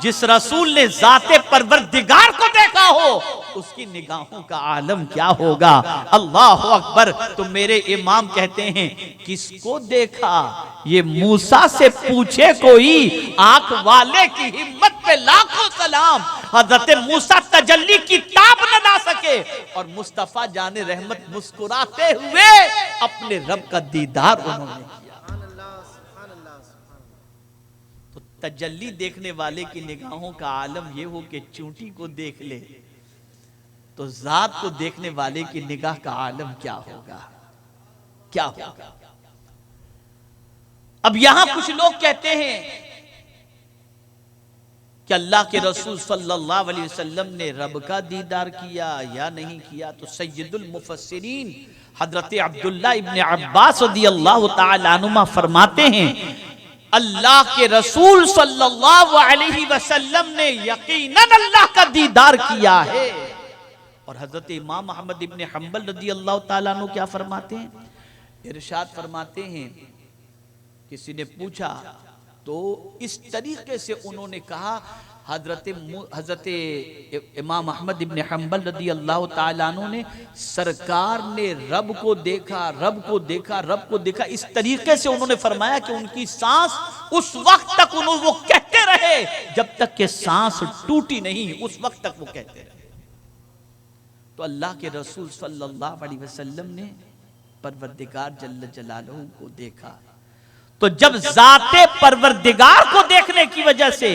जिस रसूल ने जाते परवरदिगार को देखा हो, उसकी निगाहों का आलम क्या होगा। अल्लाह अकबर। तो मेरे इमाम कहते हैं किसको देखा? ये मूसा से पूछे कोई, आंख वाले की हिम्मत पे लाखों सलाम। हजरत मूसा तजल्ली की ताब न ला सके और मुस्तफा जाने रहमत मुस्कुराते हुए अपने रब का दीदार उन्होंने किया। तो तजल्ली देखने वाले की निगाहों का आलम यह हो कि चूंटी को देख ले, तो जात को देखने वाले की निगाह का आलम क्या होगा, क्या होगा। अब यहां कुछ लोग कहते हैं कि अल्लाह के रसूल सल्लल्लाहु अलैहि वसल्लम ने रब का दीदार किया या नहीं किया। तो सैयदुल मुफस्सिरीन हजरत अब्दुल्ला इब्न अब्बास रदियल्लाहु ताला अन्हुमा फरमाते हैं अल्लाह के रसूल सल्लल्लाहु अलैहि वसल्लम ने यकीनन अल्लाह का दीदार किया है। और हजरत इमाम अहमद इब्न हंबल रदियल्लाहु ताला अन्हु क्या फरमाते हैं? इरशाद फरमाते हैं, किसी ने पूछा तो इस तरीके से उन्होंने कहा, हजरत इमाम अहमद इब्न हंबल रदियल्लाहु ताला अन्हु ने सरकार ने रब को देखा, रब को देखा, रब को देखा, इस तरीके से उन्होंने फरमाया कि उनकी सांस उस वक्त तक वो कहते रहे जब तक कि सांस टूटी नहीं, उस वक्त तक वो कहते रहे। तो अल्लाह के रसूल सल्लल्लाहु अलैहि वसल्लम ने परवरदिगार जल्ल जलालहू को देखा। तो जब जाते परवरदिगार को देखने की वजह से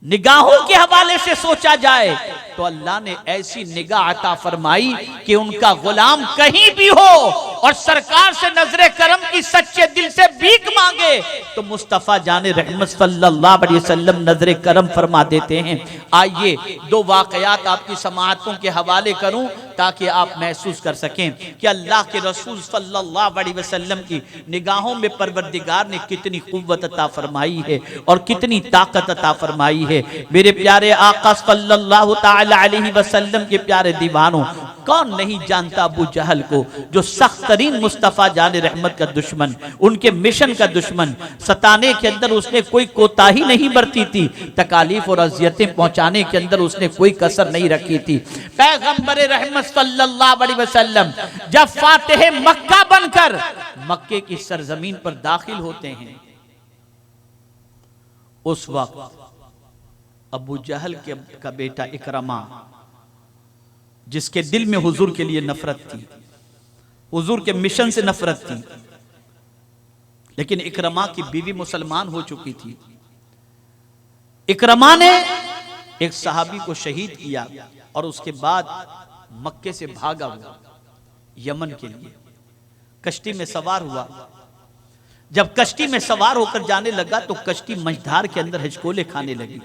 निगाहों के हवाले से सोचा जाए तो अल्लाह ने ऐसी निगाह अता फरमाई कि उनका गुलाम कहीं भी हो और सरकार से नजरे करम की सच्चे दिल से भीख मांगे तो मुस्तफा जाने रहमत सल्लल्लाहु अलैहि वसल्लम नजरे करम फरमा देते हैं। आइए 2 वाकयात आपकी समाअतों के हवाले करूं ताकि आप महसूस कर सकें कि अल्लाह के रसूल सल्लल्लाहु अलैहि वसल्लम की निगाहों में परवरदिगार ने कितनी कुव्वत अता फरमाई है और कितनी ताकत अता फरमाई है। मेरे प्यारे आका सल्लल्लाहु ताला अलैहि वसल्लम के प्यारे दीवानों, कौन नहीं जानता अबू जहल को, जो सख्त तरीन मुस्तफ़ा जान रहमत का दुश्मन, उनके मिशन का दुश्मन। सताने के अंदर उसने कोई कोताही नहीं बरती थी, तकालीफ और अजियतें पहुंचाने के अंदर उसने कोई कसर नहीं रखी थी। पैगंबर रहमत सल्लल्लाहु अलैहि वसल्लम जब फातिह मक्का बनकर मक्के की सरजमीन पर दाखिल होते हैं, उस वक्त अबू जहल का बेटा इकरमा, जिसके दिल में हुजूर के लिए नफरत थी, हुजूर के मिशन से नफरत थी, लेकिन इकरमा की बीवी मुसलमान हो चुकी थी। इकरमा ने एक सहाबी को शहीद किया और उसके बाद मक्के से भागा हुआ यमन के लिए, कश्ती में सवार हुआ। जब कश्ती में सवार होकर जाने लगा तो कश्ती मझधार के अंदर हिचकोले खाने लगी।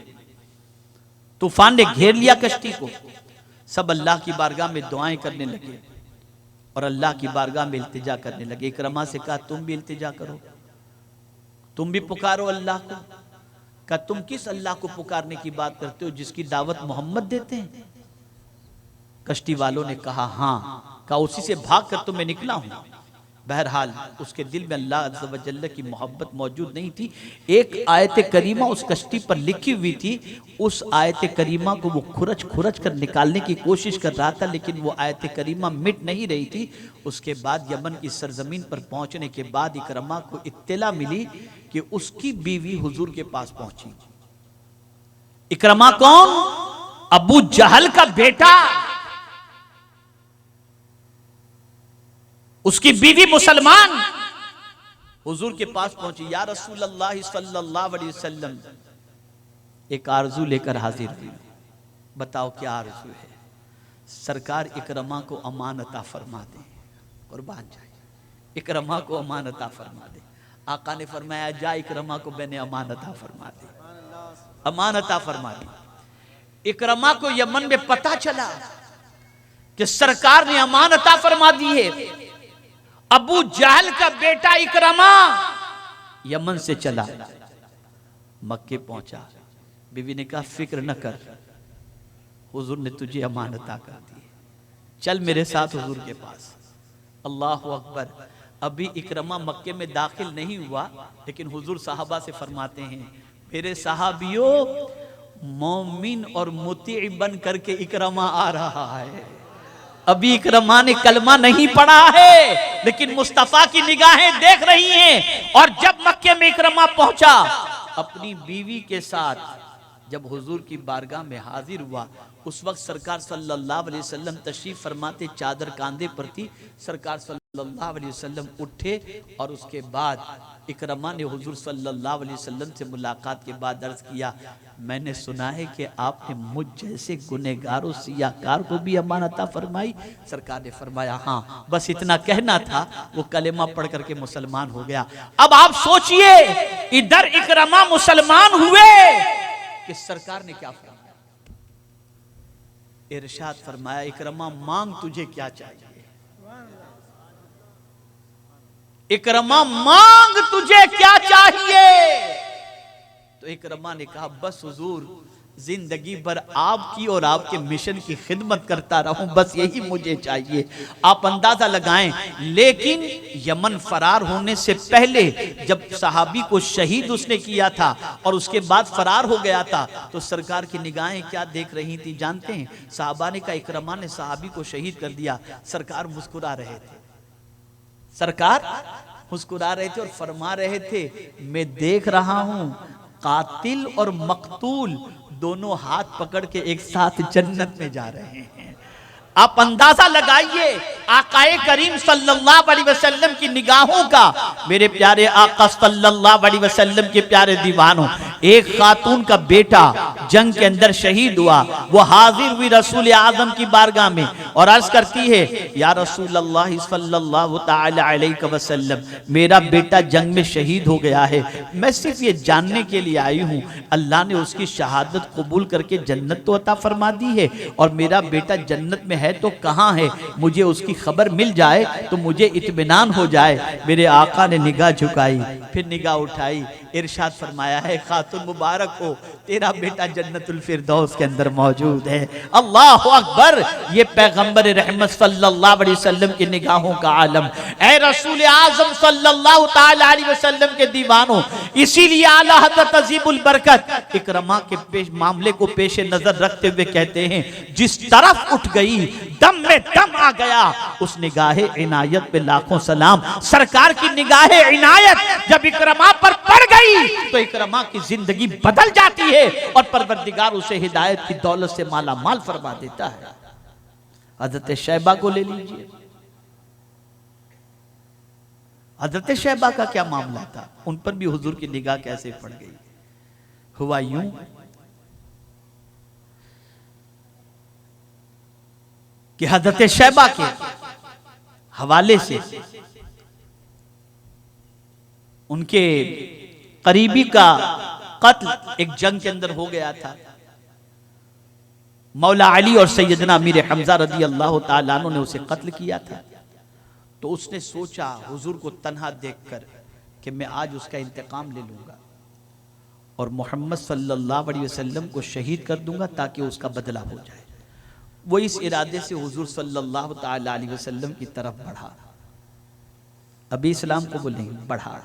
तूफान ने घेर लिया कश्ती को। सब अल्लाह की बारगाह में दुआएं करने लगे और अल्लाह की बारगाह में इल्तिजा करने लगे। इकरमा से कहा, तुम भी इल्तिजा करो, तुम भी पुकारो अल्लाह को। कहा, तुम किस अल्लाह को पुकारने की बात करते हो जिसकी दावत मोहम्मद देते हैं? कश्ती वालों ने कहा, हाँ। कहा, उसी से भाग कर तो मैं निकला हूं। बहरहाल उसके दिल में अल्लाह अज़्ज़ व जल्ल की मोहब्बत मौजूद नहीं थी। एक आयत करीमा उस कश्ती पर लिखी हुई थी, उस आयत करीमा को वो खुरच कर निकालने की कोशिश कर रहा था, लेकिन वो आयत करीमा मिट नहीं रही थी। उसके बाद यमन की सरजमीन पर पहुंचने के बाद इकरमा को इत्तला मिली कि उसकी बीवी हुजूर के पास पहुंची। इकरमा कौन? अबू जहल का बेटा। उसकी बीवी मुसलमान हुजूर के पास पहुंची। या रसूल अल्लाह सल्लल्लाहु अलैहि वसल्लम, एक आरजू लेकर हाजिर हुई। बताओ क्या आरजू है? सरकार इकरमा को अमान अता फरमा दे। कुर्बान जाए, इकरमा को अमान अता फरमा दे। आका ने फरमाया, जा इकरमा को मैंने अमान अता फरमा दे, अमान अता फरमा दी। इकरमा को यमन में पता चला कि सरकार ने अमान अता फरमा दी है। अबू जहल का बेटा इकरमा यमन से चला, मक्के पहुंचा। बीवी ने कहा, फिक्र न कर, हुजूर ने तुझे अमानत अता कर दी, चल मेरे साथ हुजूर के पास। अल्लाहु अकबर। अभी इकरमा मक्के में दाखिल नहीं हुआ, लेकिन हुजूर साहबा से फरमाते हैं, मेरे साहबियों, मोमिन और मुती बन करके इकरमा आ रहा है। अभी इकरमा ने कलमा नहीं पढ़ा है, लेकिन मुस्तफा की निगाहें देख रही हैं। और जब मक्के में इकरमा पहुंचा, अपनी बीवी के साथ जब हुजूर की बारगाह में हाजिर हुआ, उस वक्त सरकार सल्लल्लाहु अलैहि वसल्लम तशरीफ फरमाते, चादर कांधे पर थी। सरकार सल्लल्लाहु अलैहि वसल्लम उठे और उसके बाद इकरमा ने हुजूर सल्लल्लाहु अलैहि वसल्लम से मुलाकात के बाद अर्ज किया, मैंने सुना है कि आपने मुझ जैसे गुनहगारों सियाकार को भी अमानत अता फरमाई। सरकार ने फरमाया, हाँ, बस इतना कहना था। वो कलेमा पढ़ करके मुसलमान हो गया। अब आप सोचिए, इधर इकरमा मुसलमान हुए कि सरकार ने क्या फरमाया? इरशाद फरमाया, इकरमा मांग तुझे क्या चाहिए? इकरमा मांग तुझे क्या चाहिए? तो इकरमा ने कहा, बस हुजूर, जिंदगी भर आपकी और आपके मिशन की खिदमत करता रहूं, बस यही मुझे चाहिए। आप अंदाजा लगाएं, लेकिन यमन फरार होने से पहले जब सहाबी को शहीद उसने किया था और उसके बाद फरार हो गया था, तो सरकार की निगाहें क्या देख रही थी जानते हैं? साहबा ने कहा, इकरमा ने सहाबी को शहीद कर दिया। सरकार मुस्कुरा रहे थे, सरकार मुस्कुरा रहे थे और फरमा रहे थे, मैं देख रहा हूं कातिल और मकतूल दोनों हाथ पकड़ के एक साथ जन्नत में जा रहे हैं। आप अंदाजा लगाइए आकाए करीम सल्लल्लाहु अलैहि वसल्लम की निगाहों का। मेरे प्यारे आका सल्लल्लाहु अलैहि वसल्लम के प्यारे दीवानों, एक खातून का बेटा जंग के अंदर शहीद हुआ, वो हाजिर हुई रसूल आजम की बारगाह में और अर्ज करती है, या रसूल अल्लाह सल्लल्लाहु तआला अलैहि वसल्लम, मेरा बेटा जंग में शहीद हो गया है, मैं सिर्फ ये जानने के लिए आई हूँ, अल्लाह ने उसकी शहादत कबूल करके जन्नत तो अता फरमा दी है, और मेरा बेटा जन्नत में है तो कहाँ है, मुझे उसकी खबर मिल जाए तो मुझे इत्मीनान हो जाए। मेरे आका ने निगाह झुकाई, फिर निगाह उठाई, इरशाद फरमाया है, खातून मुबारक हो, तेरा बेटा जन्नतुल फिरदौस के अंदर मौजूद है। अल्लाह अकबर। ये पैगंबर रहमत सल्लल्लाहु अलैहि वसल्लम की निगाहों का आलम। ए रसूल आजम सल्लल्लाहु तआला अलैहि वसल्लम के दीवानों, इसीलिए आला हज़रत अजीबुल बरकत इकरमा के मामले को पेश नजर रखते हुए कहते हैं, जिस तरफ उठ गई दम में दम आ गया, उस निगाहे इनायत पे लाखों सलाम। सरकार की निगाहे इनायत जब इकरमा पर पड़ गई तो इकरमा की जिंदगी बदल जाती है और परवरदिगार उसे हिदायत की दौलत से माला माल फरमा देता है। हजरत शैबा को ले लीजिए, हजरत शैबा का क्या मामला था, उन पर भी हुजूर की निगाह कैसे पड़ गई। हुआ यूं कि हजरत शैबा के हवाले से उनके करीबी का कत्ल एक जंग के अंदर हो गया था। मौला अली और सैयदना अमीर हमजा रदी अल्लाह ताला अन्हु ने उसे कत्ल किया था। तो उसने सोचा हुजूर को तन्हा देखकर कि मैं आज उसका इंतकाम ले लूंगा और मोहम्मद सल्लल्लाहु अलैहि वसल्लम को शहीद कर दूंगा ताकि उसका बदला हो जाए। वो इस इरादे से हुजूर सल्लल्लाहु ताला अलैहि वसल्लम की तरफ बढ़ा। अभी इस्लाम को बोलेंगे बढ़ा,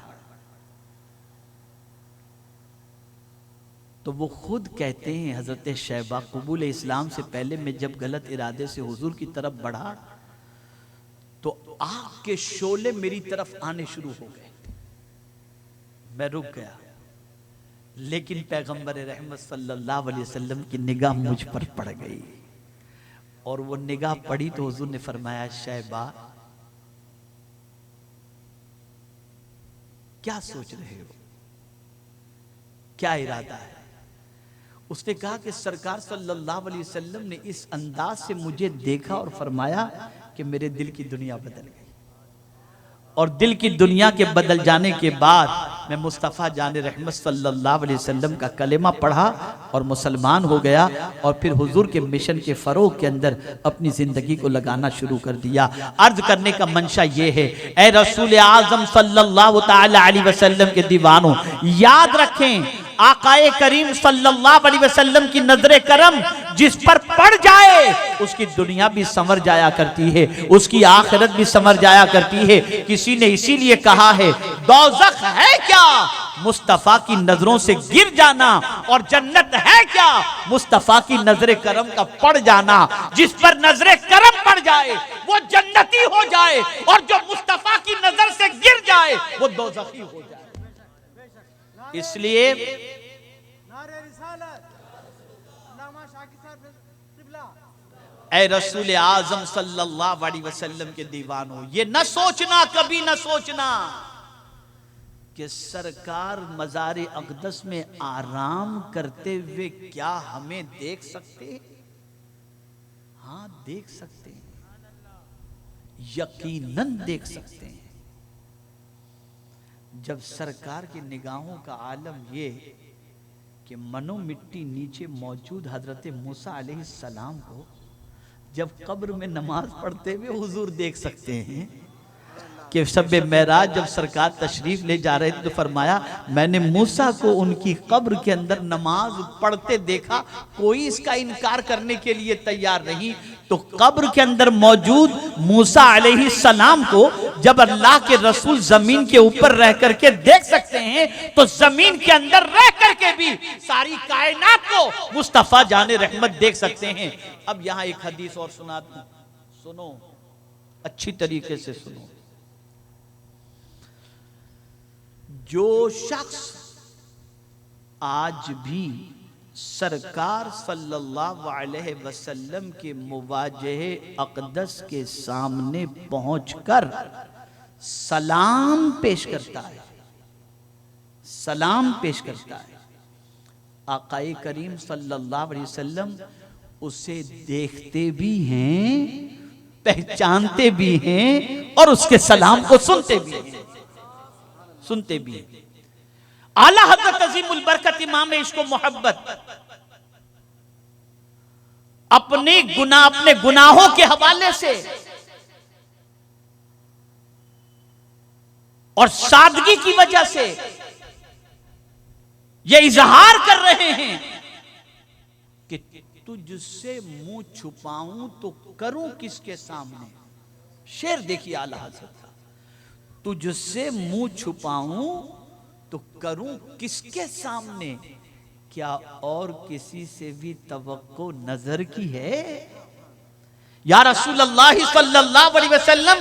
तो वो खुद कहते हैं हजरत शैबा, कबूल इस्लाम से पहले मैं जब गलत इरादे से हुजूर की तरफ बढ़ा तो आग के शोले मेरी तरफ आने शुरू हो गए, मैं रुक गया, लेकिन पैगंबर रहमत सल्लल्लाहु अलैहि वसल्लम की निगाह मुझ पर पड़ गई और वो निगाह पड़ी तो हुजूर ने फरमाया, शैबा क्या सोच रहे हो, क्या इरादा है। उसने कहा कि सरकार सल्लल्लाहु अलैहि वसल्लम ने इस अंदाज से मुझे देखा और फरमाया कि मेरे दिल की दुनिया बदल गई, और दिल की दुनिया के बदल जाने के बाद मैं मुस्तफ़ा जाने रहमत सल्लल्लाहु अलैहि वसल्लम का कलेमा पढ़ा और मुसलमान हो गया, और फिर हुजूर के मिशन के फरोग के अंदर अपनी जिंदगी को लगाना शुरू कर दिया। अर्ज करने का मंशा ये है, ए रसूल आजम सल्लल्लाहु ताला अलैहि वसल्लम के दीवानों, याद रखें आकाए करीम सल्लल्लाहु अलैहि वसल्लम की नजरे करम जिस पर पड़ जाए उसकी दुनिया भी संवर जाया करती है, उसकी आखिरत भी संवर जाया करती है। किसी ने इसीलिए कहा है, दोज़ख है क्या मुस्तफा की नजरों से गिर जाना, और जन्नत है क्या मुस्तफा की नजरे करम का पड़ जाना। जिस पर नजरे करम पड़ जाए वो जन्नती हो जाए, और जो मुस्तफा की नजर से गिर जाए वो दोज़खी हो जाए। इसलिए ऐ रसूल आजम सल्लल्लाहु अलैहि वसल्लम के दीवानों, ये न सोचना, कभी न सोचना कि सरकार मज़ार अक़दस में आराम करते हुए क्या हमें देख सकते हैं। हाँ देख सकते हैं, यकीनन देख सकते हैं। जब सरकार की निगाहों का आलम ये कि मनो मिट्टी नीचे मौजूद हजरत मूसा अलैहिस्सलाम को जब कब्र में नमाज पढ़ते हुए हुजूर देख सकते हैं कि शब मेराज जब सरकार तशरीफ ले जा रहे थे तो फरमाया, मैंने मूसा को उनकी कब्र के अंदर नमाज पढ़ते देखा, कोई इसका इनकार करने के लिए तैयार नहीं। तो कब्र के अंदर मौजूद मूसा अलैहिस्सलाम को जब अल्लाह के रसूल जमीन के ऊपर रह करके देख सकते हैं, तो जमीन के अंदर रह करके भी सारी कायनात को मुस्तफा जाने रहमत देख सकते हैं। अब यहां एक हदीस और सुनाता हूं, सुनो अच्छी तरीके से सुनो। जो शख्स आज भी सरकार सल्लल्लाहु अलैहि वसल्लम के मुवाजहे अक़दस के सामने पहुंचकर सलाम पेश करता है, सलाम पेश करता है, आकाए करीम सल्लल्लाहु अलैहि वसल्लम उसे देखते भी हैं, पहचानते भी हैं और उसके सलाम को सुनते भी हैं, सुनते भी हैं। आला हज़रत अज़ीमुल बरकत इमाम इश्क़ व मोहब्बत अपने गुनाहों के हवाले से और सादगी की वजह से ये इजहार कर रहे हैं कि तुझसे मुंह छुपाऊं तो करूं किसके सामने। शेर देखिए आला हज़रत, तुझसे मुंह छुपाऊं तो करूं किसके सामने, क्या और किसी से भी तवक्को नजर की है। या रसूल अल्लाह सल्लल्लाहु अलैहि वसल्लम,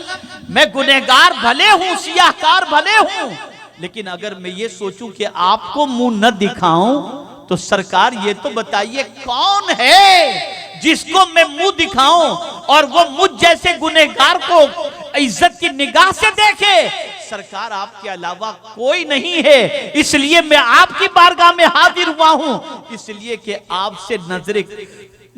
मैं गुनहगार भले हूं, सियाहकार भले हूं, लेकिन अगर मैं ये सोचूं कि आपको मुंह न दिखाऊं तो सरकार ये तो बताइए कौन है जिसको मैं मुंह दिखाऊं और वो मुझ जैसे गुनहगार को इज्जत की निगाह से देखे। सरकार आपके अलावा कोई नहीं है, इसलिए मैं आपकी बारगाह में हाजिर हुआ हूं, इसलिए कि आपसे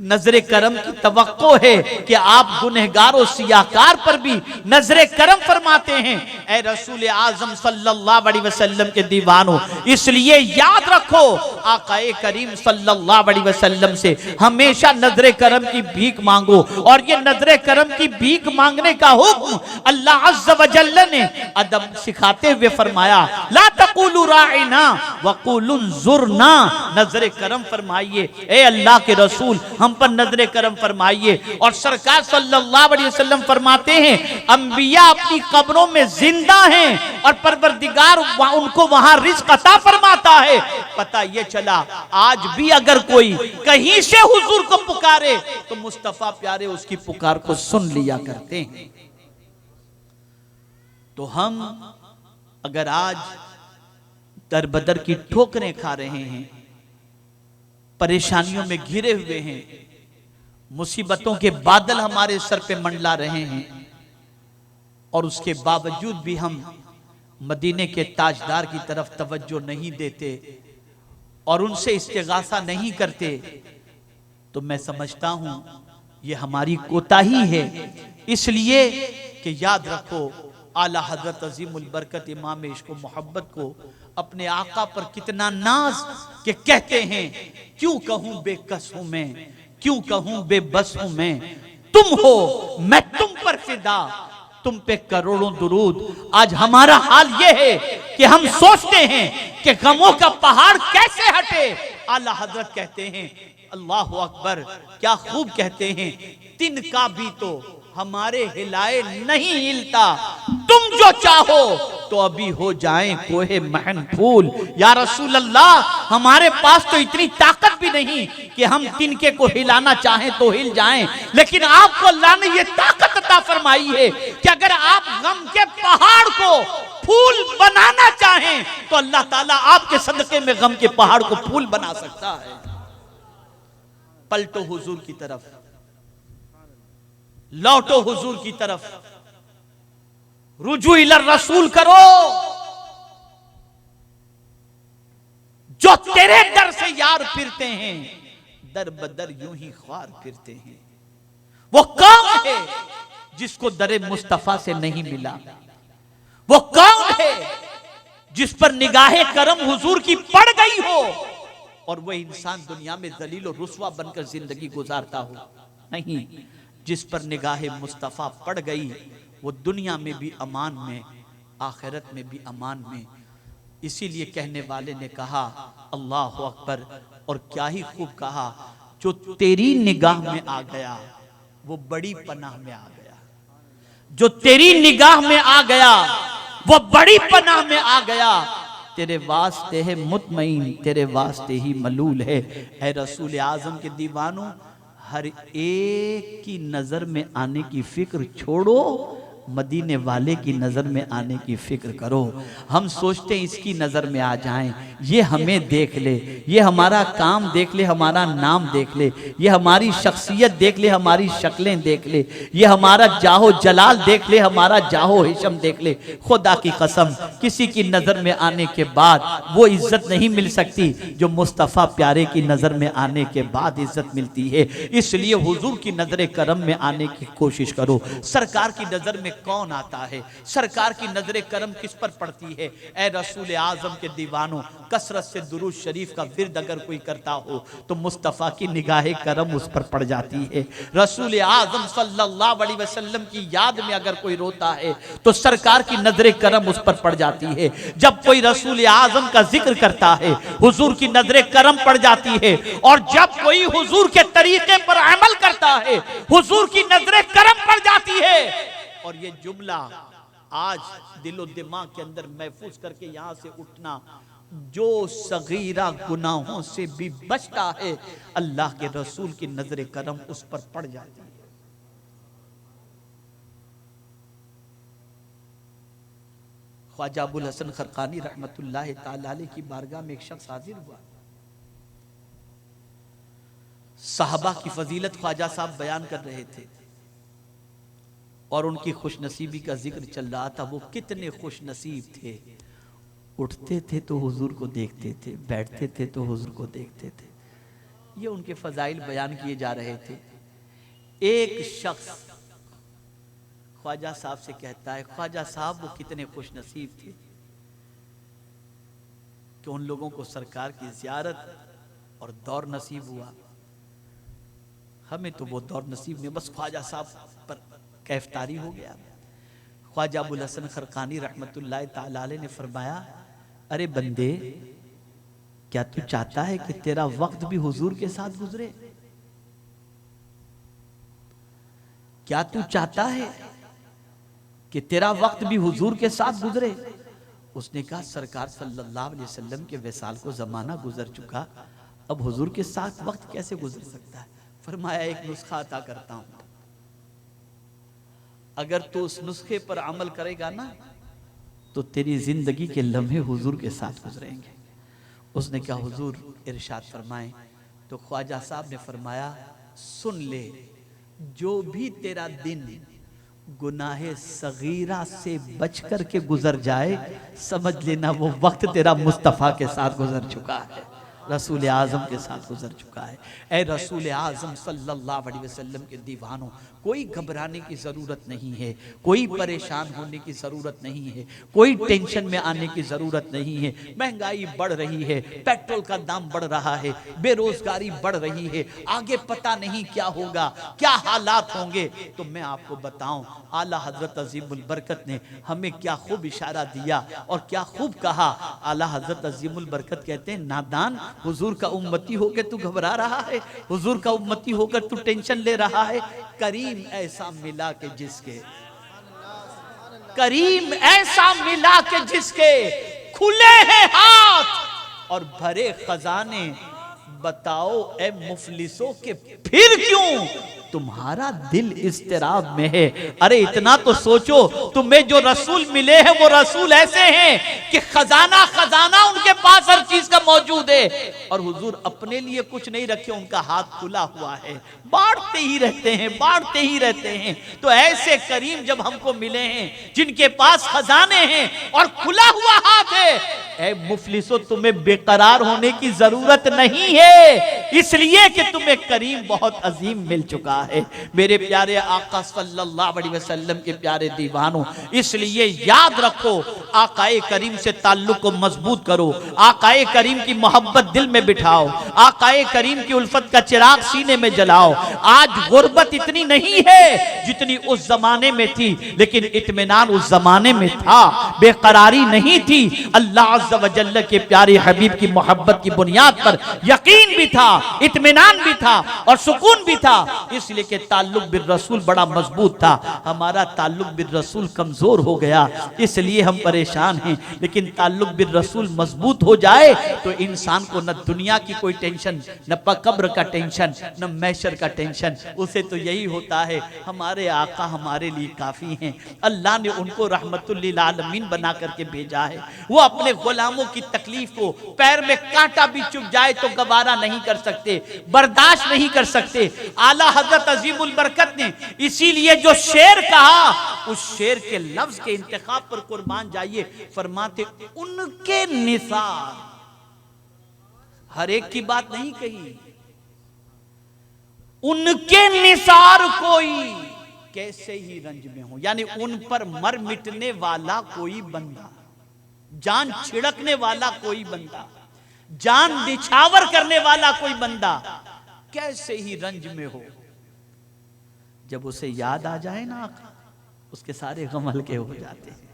नजरे करम की तवक्को है कि आप गुनहगारों सियाहकार पर भी नजरे करम फरमाते हैं। ए रसूल आजम सल्लल्लाहु अलैहि वसल्लम के दीवानों, इसलिए याद रखो आकाए करीम सल्लल्लाहु अलैहि वसल्लम से हमेशा नजरे करम की भीख मांगो। और ये नजरे करम की भीख मांगने का हुक्म अल्लाह अज़्ज़ व जल्ल ने अदब सिखाते हुए फरमाया, ला तक़ूलू राइना वक़ूलू ज़ुरना, नजरे करम फरमाइए ए अल्लाह के रसूल, हम पर नजरे करम फरमाइए। और सरकार सल्लल्लाहु अलैहि वसल्लम फरमाते हैं, अंबिया अपनी कब्रों में जिंदा हैं और परवरदिगार उनको वहां रिज़्क़ अता फरमाता है। पता ये चला आज भी अगर कोई कहीं से हुजूर को पुकारे तो मुस्तफा प्यारे उसकी पुकार को सुन लिया करते हैं। तो हम अगर आज दर बदर की ठोकरें खा रहे हैं, परेशानियों में घिरे हुए हैं, मुसीबतों के बादल हमारे सर पे मंडला रहे हैं, और उसके बावजूद भी हम मदीने के ताजदार की तरफ तवज्जो नहीं देते और उनसे इस्तिगासा नहीं करते, तो मैं समझता हूं ये हमारी कोताही है। इसलिए कि याद रखो आला हजरत अजीमुल बरकत इमाम इश्क़ व मोहब्बत को अपने आका पर कितना नाज के कहते हैं, क्यों कहूं बेकस हूं मैं, क्यों कहूं बेबस हूं मैं, तुम हो मैं तुम पर फिदा, तुम पे करोड़ों दुरूद। आज हमारा हाल यह है कि हम सोचते हैं कि गमों का पहाड़ कैसे हटे। आला हजरत कहते हैं, अल्लाह अकबर, क्या खूब कहते हैं, तिनका भी तो हमारे हिलाए नहीं हिलता, तुम जो चाहो तो अभी हो जाएं कोहे महन फूल। या रसूल अल्लाह, हमारे पास तो इतनी ताकत भी नहीं कि हम तिनके को हिलाना चाहें तो हिल जाएं, लेकिन आपको अल्लाह ने ये ताकत अता फरमाई है कि अगर आप गम के पहाड़ को फूल बनाना चाहें तो अल्लाह ताला आपके सदके में गम के पहाड़ को फूल बना सकता है। पलटो हुजूर की तरफ, लौटो हुजूर की तरफ, रुजू इलर रसूल करो, जो तेरे दर से यार फिरते हैं दर बदर यूं ही ख्वार फिरते हैं। वो कौन है जिसको दरे मुस्तफा से नहीं मिला, वो कौन है जिस पर निगाहे करम हुजूर की पड़ गई हो और वह इंसान दुनिया में जलील और रुस्वा बनकर जिंदगी गुजारता हो। नहीं, जिस पर निगाहे मुस्तफा पड़ गई वो दुनिया में भी अमान में, आखिरत में भी अमान में। इसीलिए कहने वाले ने कहा अल्लाह अकबर, और क्या ही खूब कहा, जो तेरी निगाह में आ गया वो बड़ी पनाह में आ गया, जो तेरी निगाह में आ गया वो बड़ी पनाह में आ गया। तेरे वास्ते है मुतमईन, तेरे वास्ते ही मलूल है। ऐ रसूल आजम के दीवानों, हर एक की नजर में आने की फिक्र छोड़ो, मदीने वाले की नज़र में आने की फिक्र करो। हम सोचते हैं इसकी नज़र में आ जाएं, ये हमें देख ले, ये हमारा काम देख ले, हमारा नाम देख ले, ये हमारी शख्सियत देख ले, हमारी शक्लें देख ले, ये हमारा जाहो जलाल देख ले, हमारा जाहो हिशम देख ले। खुदा की कसम किसी की नज़र में आने के बाद वो इज्जत नहीं मिल सकती जो मुस्तफ़ा प्यारे की नज़र में आने के बाद इज्जत मिलती है। इसलिए हुजूर की नज़र करम में आने की कोशिश करो। सरकार की नज़र में कौन आता है, सरकार की नजर करम किस पर पड़ती है? ए रसूल आजम के दीवानों, कसरत से दुरूद शरीफ का विर्द अगर कोई करता हो तो मुस्तफ़ा की निगाह करम उस पर पड़ जाती है। रसूल आजम सल्लल्लाहु अलैहि वसल्लम की याद में अगर कोई रोता है तो सरकार की नजर करम उस पर पड़ जाती है। जब कोई रसूल आजम का जिक्र करता है हुजूर की नजर करम पड़ जाती है, और जब कोई हुजूर के तरीके पर अमल करता है हुजूर की नजर करम पड़ जाती है। और ये जुमला आज दिलो दिमाग के अंदर महफूज करके यहां से उठना, जो सगीरा गुनाहों से भी बचता है अल्लाह के रसूल की नजर करम उस पर पड़ जाती है। ख्वाजा अबुल हसन खरकानी रहमतुल्लाह ताला अलैह की बारगाह में एक शख्स हाजिर हुआ। साहबा की फजीलत ख्वाजा साहब बयान कर रहे थे और उनकी खुशनसीबी का जिक्र चल रहा था। वो कितने खुशनसीब थे, उठते थे तो हुजूर को देखते थे, बैठते थे तो हुजूर को देखते थे। ये उनके फजाइल बयान किए जा रहे थे। एक शख्स ख्वाजा साहब से कहता है, ख्वाजा साहब वो कितने खुशनसीब थे कि उन लोगों को सरकार की ज़ियारत और दौर नसीब हुआ, हमें तो वो दौर नसीब नहीं। बस ख्वाजा साहब पर कैफ्तारी हो गया। ख्वाजा अबुल हसन खरकानी रहमतुल्लाह ताला अलैह ने फरमाया, अरे बंदे, क्या तू चाहता है कि तेरा वक्त भी हुजूर के साथ गुजरे? क्या तू चाहता है कि तेरा वक्त भी हुजूर के साथ गुजरे? उसने कहा, सरकार सल्लल्लाहु अलैहि वसल्लम के विसाल को जमाना गुजर चुका, अब हुजूर के साथ वक्त कैसे गुजर सकता है? फरमाया, एक नुस्खा अता करता हूं, अगर तू उस नुस्खे पर अमल करेगा ना तो तेरी जिंदगी के लम्हे हुजूर के साथ गुजरेंगे। उसने कहा, हुजूर इरशाद फरमाएं। तो ख्वाजा साहब ने फरमाया, सुन ले, जो भी तेरा दिन गुनाहे सगीरा से बच कर के गुजर जाए, समझ लेना वो वक्त तेरा मुस्तफ़ा के साथ गुजर चुका है, रसूल आज़म के साथ गुजर चुका है। ए रसूल आज़म सल्लल्लाहु अलैहि वसल्लम के दीवानों, कोई घबराने की ज़रूरत नहीं है, कोई परेशान होने की ज़रूरत नहीं है, कोई टेंशन में आने की ज़रूरत नहीं है। महंगाई बढ़ रही है, पेट्रोल का दाम बढ़ रहा है, बेरोज़गारी बढ़ रही है, आगे पता नहीं क्या होगा, क्या हालात होंगे। तो मैं आपको बताऊं, आला हज़रत अज़ीमुल बरकत ने हमें क्या खूब इशारा दिया और क्या खूब कहा। आला हज़रत अज़ीमुल बरकत कहते हैं, नादान, हुजूर का उम्मती होकर तू घबरा रहा है, हुजूर का उम्मती होकर तू टेंशन ले रहा है। करीम ऐसा मिला के जिसके, करीम ऐसा मिला के जिसके खुले हैं हाथ और भरे खजाने, बताओ ए मुफलिसों के फिर क्यों तुम्हारा दिल इस्तिराब में है। अरे इतना तो सोचो, तुम्हें जो रसूल मिले हैं वो रसूल ऐसे हैं कि खजाना खजाना उनके पास हर चीज का मौजूद है, और हुजूर अपने लिए कुछ नहीं रखे, उनका हाथ खुला हुआ है, बांटते ही रहते हैं, बांटते ही रहते हैं। तो ऐसे करीम जब हमको मिले हैं जिनके पास खजाने हैं और खुला हुआ हाथ है, ऐ मुफलिसो तुम्हें बेकरार होने की जरूरत नहीं है, इसलिए कि तुम्हें करीम बहुत अजीम मिल चुका है। मेरे प्यारे आका सल्लल्लाहु अलैहि वसल्लम के प्यारे दीवानों, इसलिए याद रखो, आकाए करीम से ताल्लुक को मजबूत करो, आकाए करीम की मोहब्बत दिल में बिठाओ, आकाए करीम की उल्फत का चिराग सीने में जलाओ। आज गुर्बत इतनी नहीं है जितनी उस जमाने में थी, लेकिन इत्मीनान उस जमाने में था, बेकरारी नहीं थी। अल्लाह अज़्ज़ व जल्ल के प्यारे हबीब की मोहब्बत की बुनियाद पर यकीन भी था, इत्मीनान भी था और सुकून भी था। इस इसलिए कि ताल्लुक बिर रसूल बड़ा मजबूत था, हमारा ताल्लुक बिर रसूल कमजोर हो गया, इसलिए हम परेशान हैं। लेकिन ताल्लुक बिर रसूल मजबूत हो जाए तो इंसान को न दुनिया की कोई टेंशन, न कब्र का टेंशन, न मैशर का टेंशन, उसे तो यही होता है हमारे आका हमारे लिए काफी हैं। अल्लाह ने उनको रहमतुल लिल आलमीन बना करके भेजा है। वो अपने गुलामों की तकलीफ को, पैर में कांटा भी चुभ जाए तो गवारा नहीं कर सकते, बर्दाश्त नहीं कर सकते। आला हजरत अजीमुल बरकत ने इसीलिए जो शेर कहा, उस शेर के लफ्ज के इंतखाब पर कुर्बान जाइए। फरमाते उनके निसार, हर एक की बात नहीं कही, उनके निसार कोई कैसे ही रंज में हो, यानी उन पर मर मिटने वाला कोई बंदा, जान छिड़कने वाला कोई बंदा, जान निछावर करने वाला कोई बंदा कैसे ही रंज में हो, जब उसे याद आ जाए ना उसके सारे गम हल्के हो जाते हैं।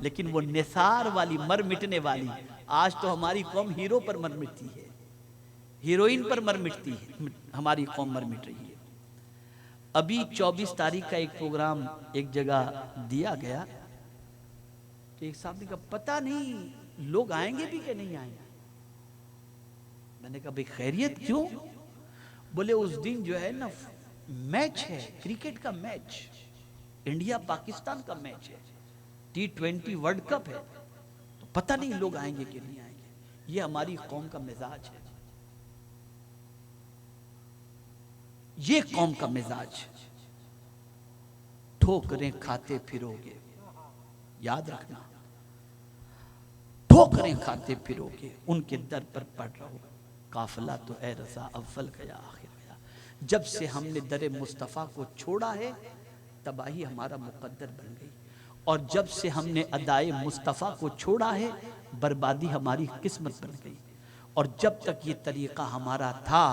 लेकिन वो निसार वाली, मर मिटने वाली, आज तो हमारी कौम हीरो पर मर मिटती है, हीरोइन पर मर मिटती है, हमारी कौम मर मिट रही है। अभी 24 तारीख का एक प्रोग्राम एक जगह दिया गया, तो एक साहब ने कहा पता नहीं लोग आएंगे भी कि नहीं आएंगे। मैंने कहा भाई खैरियत क्यों? बोले उस दिन जो है ना मैच है, क्रिकेट का मैच, इंडिया पाकिस्तान का मैच है, T20 वर्ल्ड कप है, तो पता नहीं लोग आएंगे कि नहीं आएंगे। ये हमारी कौम का मिजाज है, ये कौम का मिजाज। ठोकरें खाते फिरोगे, याद रखना, ठोकरें खाते फिरोगे, उनके दर पर पड़ रहो। काफिला तो ए रजा अव्वल गया आखिर गया। जब से हमने दरे मुस्तफ़ा को छोड़ा है तबाही हमारा मुकद्दर बन गई, और जब से हमने अदाए मुस्तफ़ा को छोड़ा है बर्बादी हमारी किस्मत बन गई। और जब तक ये तरीक़ा हमारा था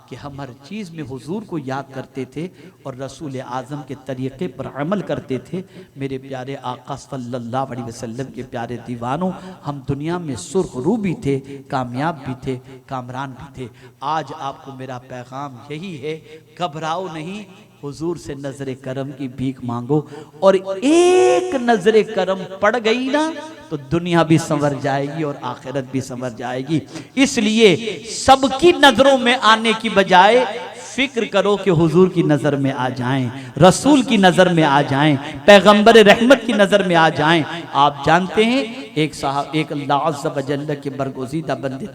कि हम हर चीज़ में हुजूर को याद करते थे और रसूल आज़म के तरीक़े पर अमल करते थे, मेरे प्यारे आका सल्लल्लाहु अलैहि वसल्लम के प्यारे दीवानों, हम दुनिया में सुर्खरू भी थे, कामयाब भी थे, कामरान भी थे। आज आपको मेरा पैगाम यही है, घबराओ नहीं, हुजूर से नजर करम की भीख मांगो, और एक नजर करम पड़ गई ना तो दुनिया भी संवर जाएगी और आखिरत भी संवर जाएगी। इसलिए सबकी नजरों में आने की बजाय फिक्र करो कि हुजूर की नजर में आ जाएं, रसूल की नजर में आ जाएं, पैगंबर रहमत की नजर में आ जाएं। आप जानते हैं एक साहब, एक अल्लाह अज़्ज़ व जल्ल के बरगुज़ीदा बंदे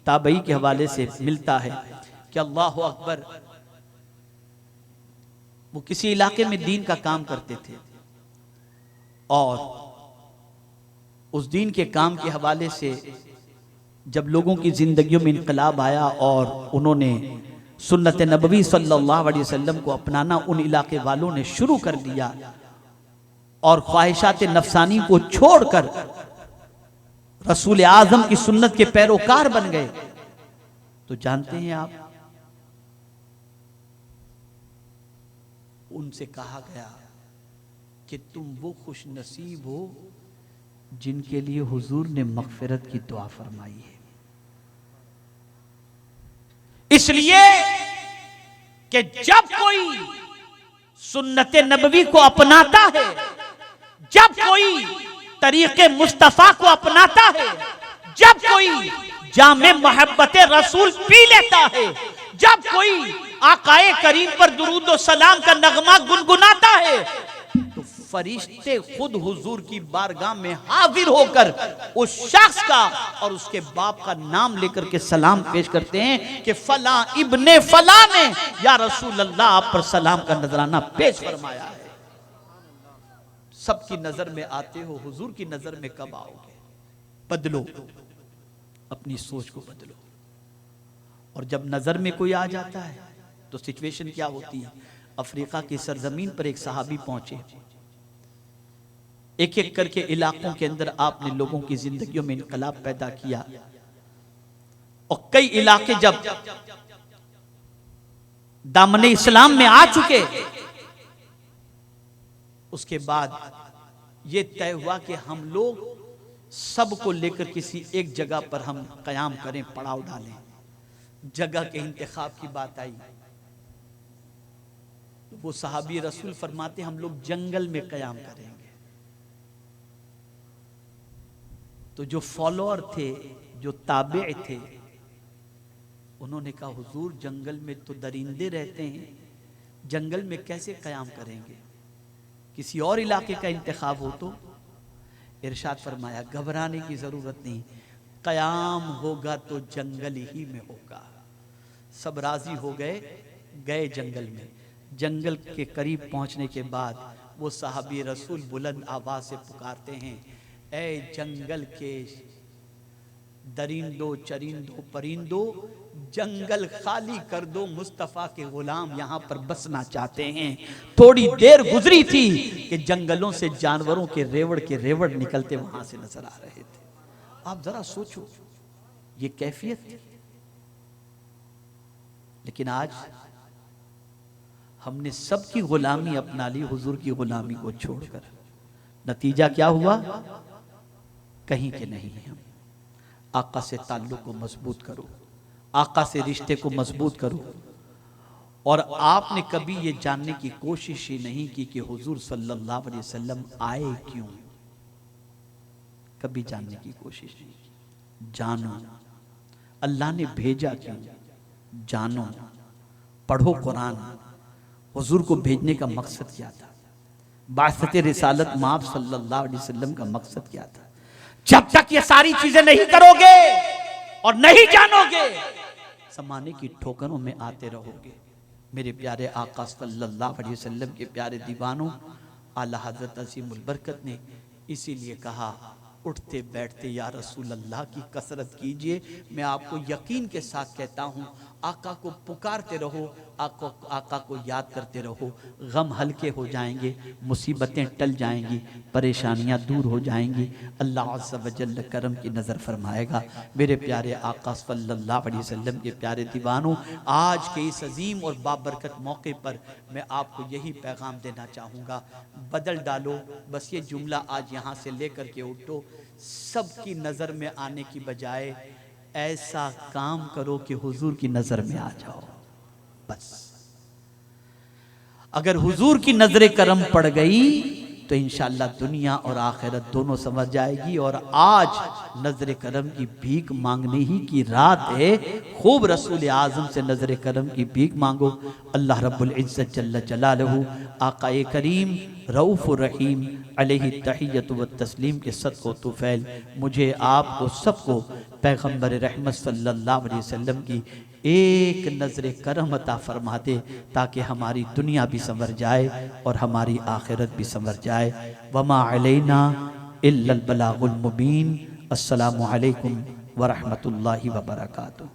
ताबई के हवाले से मिलता है कि अल्लाह अकबर, वो किसी इलाके में दीन का काम करते थे, और उस दीन के काम के हवाले से जब लोगों की जिंदगियों में इनकलाब आया और उन्होंने सुन्नत नबवी सल्लल्लाहु अलैहि वसल्लम को अपनाना उन इलाके वालों ने शुरू कर दिया और ख्वाहिशात नफसानी को छोड़कर रसूल आज़म की सुन्नत के पैरोकार बन गए, तो जानते हैं आप, उनसे कहा गया कि तुम वो खुश नसीब हो जिनके लिए हुजूर ने मगफिरत की दुआ फरमाई है। इसलिए कि जब कोई सुन्नत नबवी को अपनाता है, जब कोई तरीके मुस्तफा को अपनाता है, जब कोई जामे मोहब्बत रसूल पी लेता है, जब कोई आकाए करीम पर दुरूद और सलाम का नगमा गुनगुनाता है, तो फरिश्ते खुद हुजूर की बारगाह में हाजिर होकर उस शख्स का और उसके बाप का नाम लेकर के सलाम पेश करते हैं कि फला इब्ने फला ने या रसूल अल्लाह आप पर सलाम का नजराना पेश फरमाया है। सबकी नजर में आते हो, हुजूर की नजर में कब आओगे? बदलो, अपनी सोच को बदलो। और जब नजर में कोई आ जाता है तो सिचुएशन क्या होती है? अफ्रीका की सरजमीन पर एक सहाबी पहुंचे, एक एक करके इलाकों के अंदर आपने लोगों की जिंदगियों में इनकलाब पैदा किया, और कई इलाके जब दामने इस्लाम में आ चुके, उसके बाद ये तय हुआ कि हम लोग सबको लेकर किसी एक जगह पर हम कयाम करें, पड़ाव डालें। जगह के इंतखाब की बात आई, वो सहाबी रसूल फरमाते हम लोग जंगल में कयाम करेंगे। तो जो फॉलोअर थे, जो ताबे थे, उन्होंने कहा हुजूर जंगल में तो दरिंदे रहते हैं, जंगल में कैसे कयाम करेंगे, किसी और इलाके का इंतखाब हो तो। इरशाद फरमाया घबराने की जरूरत नहीं, कयाम होगा तो जंगल ही में होगा। सब राजी हो गए, गए जंगल में। जंगल के करीब पहुंचने के बाद वो सहाबी रसूल बुलंद आवाज से पुकारते हैं, ए जंगल के दरिंदो चरिंदो परिंदो, जंगल खाली कर दो, मुस्तफा के गुलाम यहां पर बसना चाहते हैं। थोड़ी देर गुजरी थी कि जंगलों से जानवरों के रेवड़ निकलते वहां से नजर आ रहे थे। आप जरा सोचो ये कैफियत थी। लेकिन आज हमने सबकी गुलामी अपना ली, हुजूर की गुलामी को छोड़कर। नतीजा क्या हुआ? कहीं के नहीं हम। आका से ताल्लुक को मजबूत करो, आका से रिश्ते को मजबूत करो। और आपने कभी ये जानने की कोशिश ही नहीं की कि हुजूर सल्लल्लाहु अलैहि वसल्लम आए क्यों, कभी जानने की कोशिश नहीं। जानो अल्लाह ने भेजा क्यों, जानो। पढ़ो कुरान, हुजूर को भेजने का मकसद क्या था, बासते रिसालत माप सल्लल्लाहु अलैहि वसल्लम का मकसद क्या था। जब तक ये सारी चीजें नहीं करोगे और नहीं जानोगे, समाने की ठोकरों में आते रहोगे। मेरे प्यारे आका सल्लल्लाहु अलैहि वसल्लम के प्यारे दीवानों, आला हजरत अज़ीमुल बरकत ने इसीलिए कहा, उठते बैठते या रसूल अल्लाह की कसरत कीजिए। मैं आपको यकीन के साथ कहता हूँ, आका को पुकारते रहो, आका को याद करते रहो, गम हल्के हो जाएंगे, मुसीबतें टल जाएंगी, परेशानियां दूर हो जाएंगी। अल्लाह अज़्ज़ व जल्ल करम की नज़र फरमाएगा। मेरे प्यारे आका सल्लल्लाहु अलैहि वसल्लम के प्यारे दीवानों, आज के इस अजीम और बाबरकत मौके पर मैं आपको यही पैगाम देना चाहूँगा, बदल डालो। बस ये जुमला आज यहाँ से लेकर के उठो, सबकी नज़र में आने की बजाय ऐसा काम करो कि हुजूर की नजर में आ जाओ। बस अगर हुजूर की नजर करम पड़ गई तो इंशाअल्लाह दुनिया और आखिरत दोनों समझ जाएगी। और आज नजर करम की भीख मांगने ही की रात है। खूब रसूल आजम से नजर करम की भीख मांगो। अल्लाह रब्बुल इज्जत जल्ल जलालहू, आकाए करीम रऊफ़ुर रहीम अलैहि तहिय्यतु व तस्लीम के सदक़ो तुफ़ैल मुझे आपको सबको पैगम्बर रहमत सल्लल्लाहु अलैहि वसल्लम की एक नज़र करम अता फरमा दे, ताकि हमारी दुनिया भी संवर जाए और हमारी आखिरत भी संवर जाए। वमा अलैना इल्लल बलागुल मुबीन। अस्सलामु अलैकुम व रहमतुल्लाहि व बरकातुहू।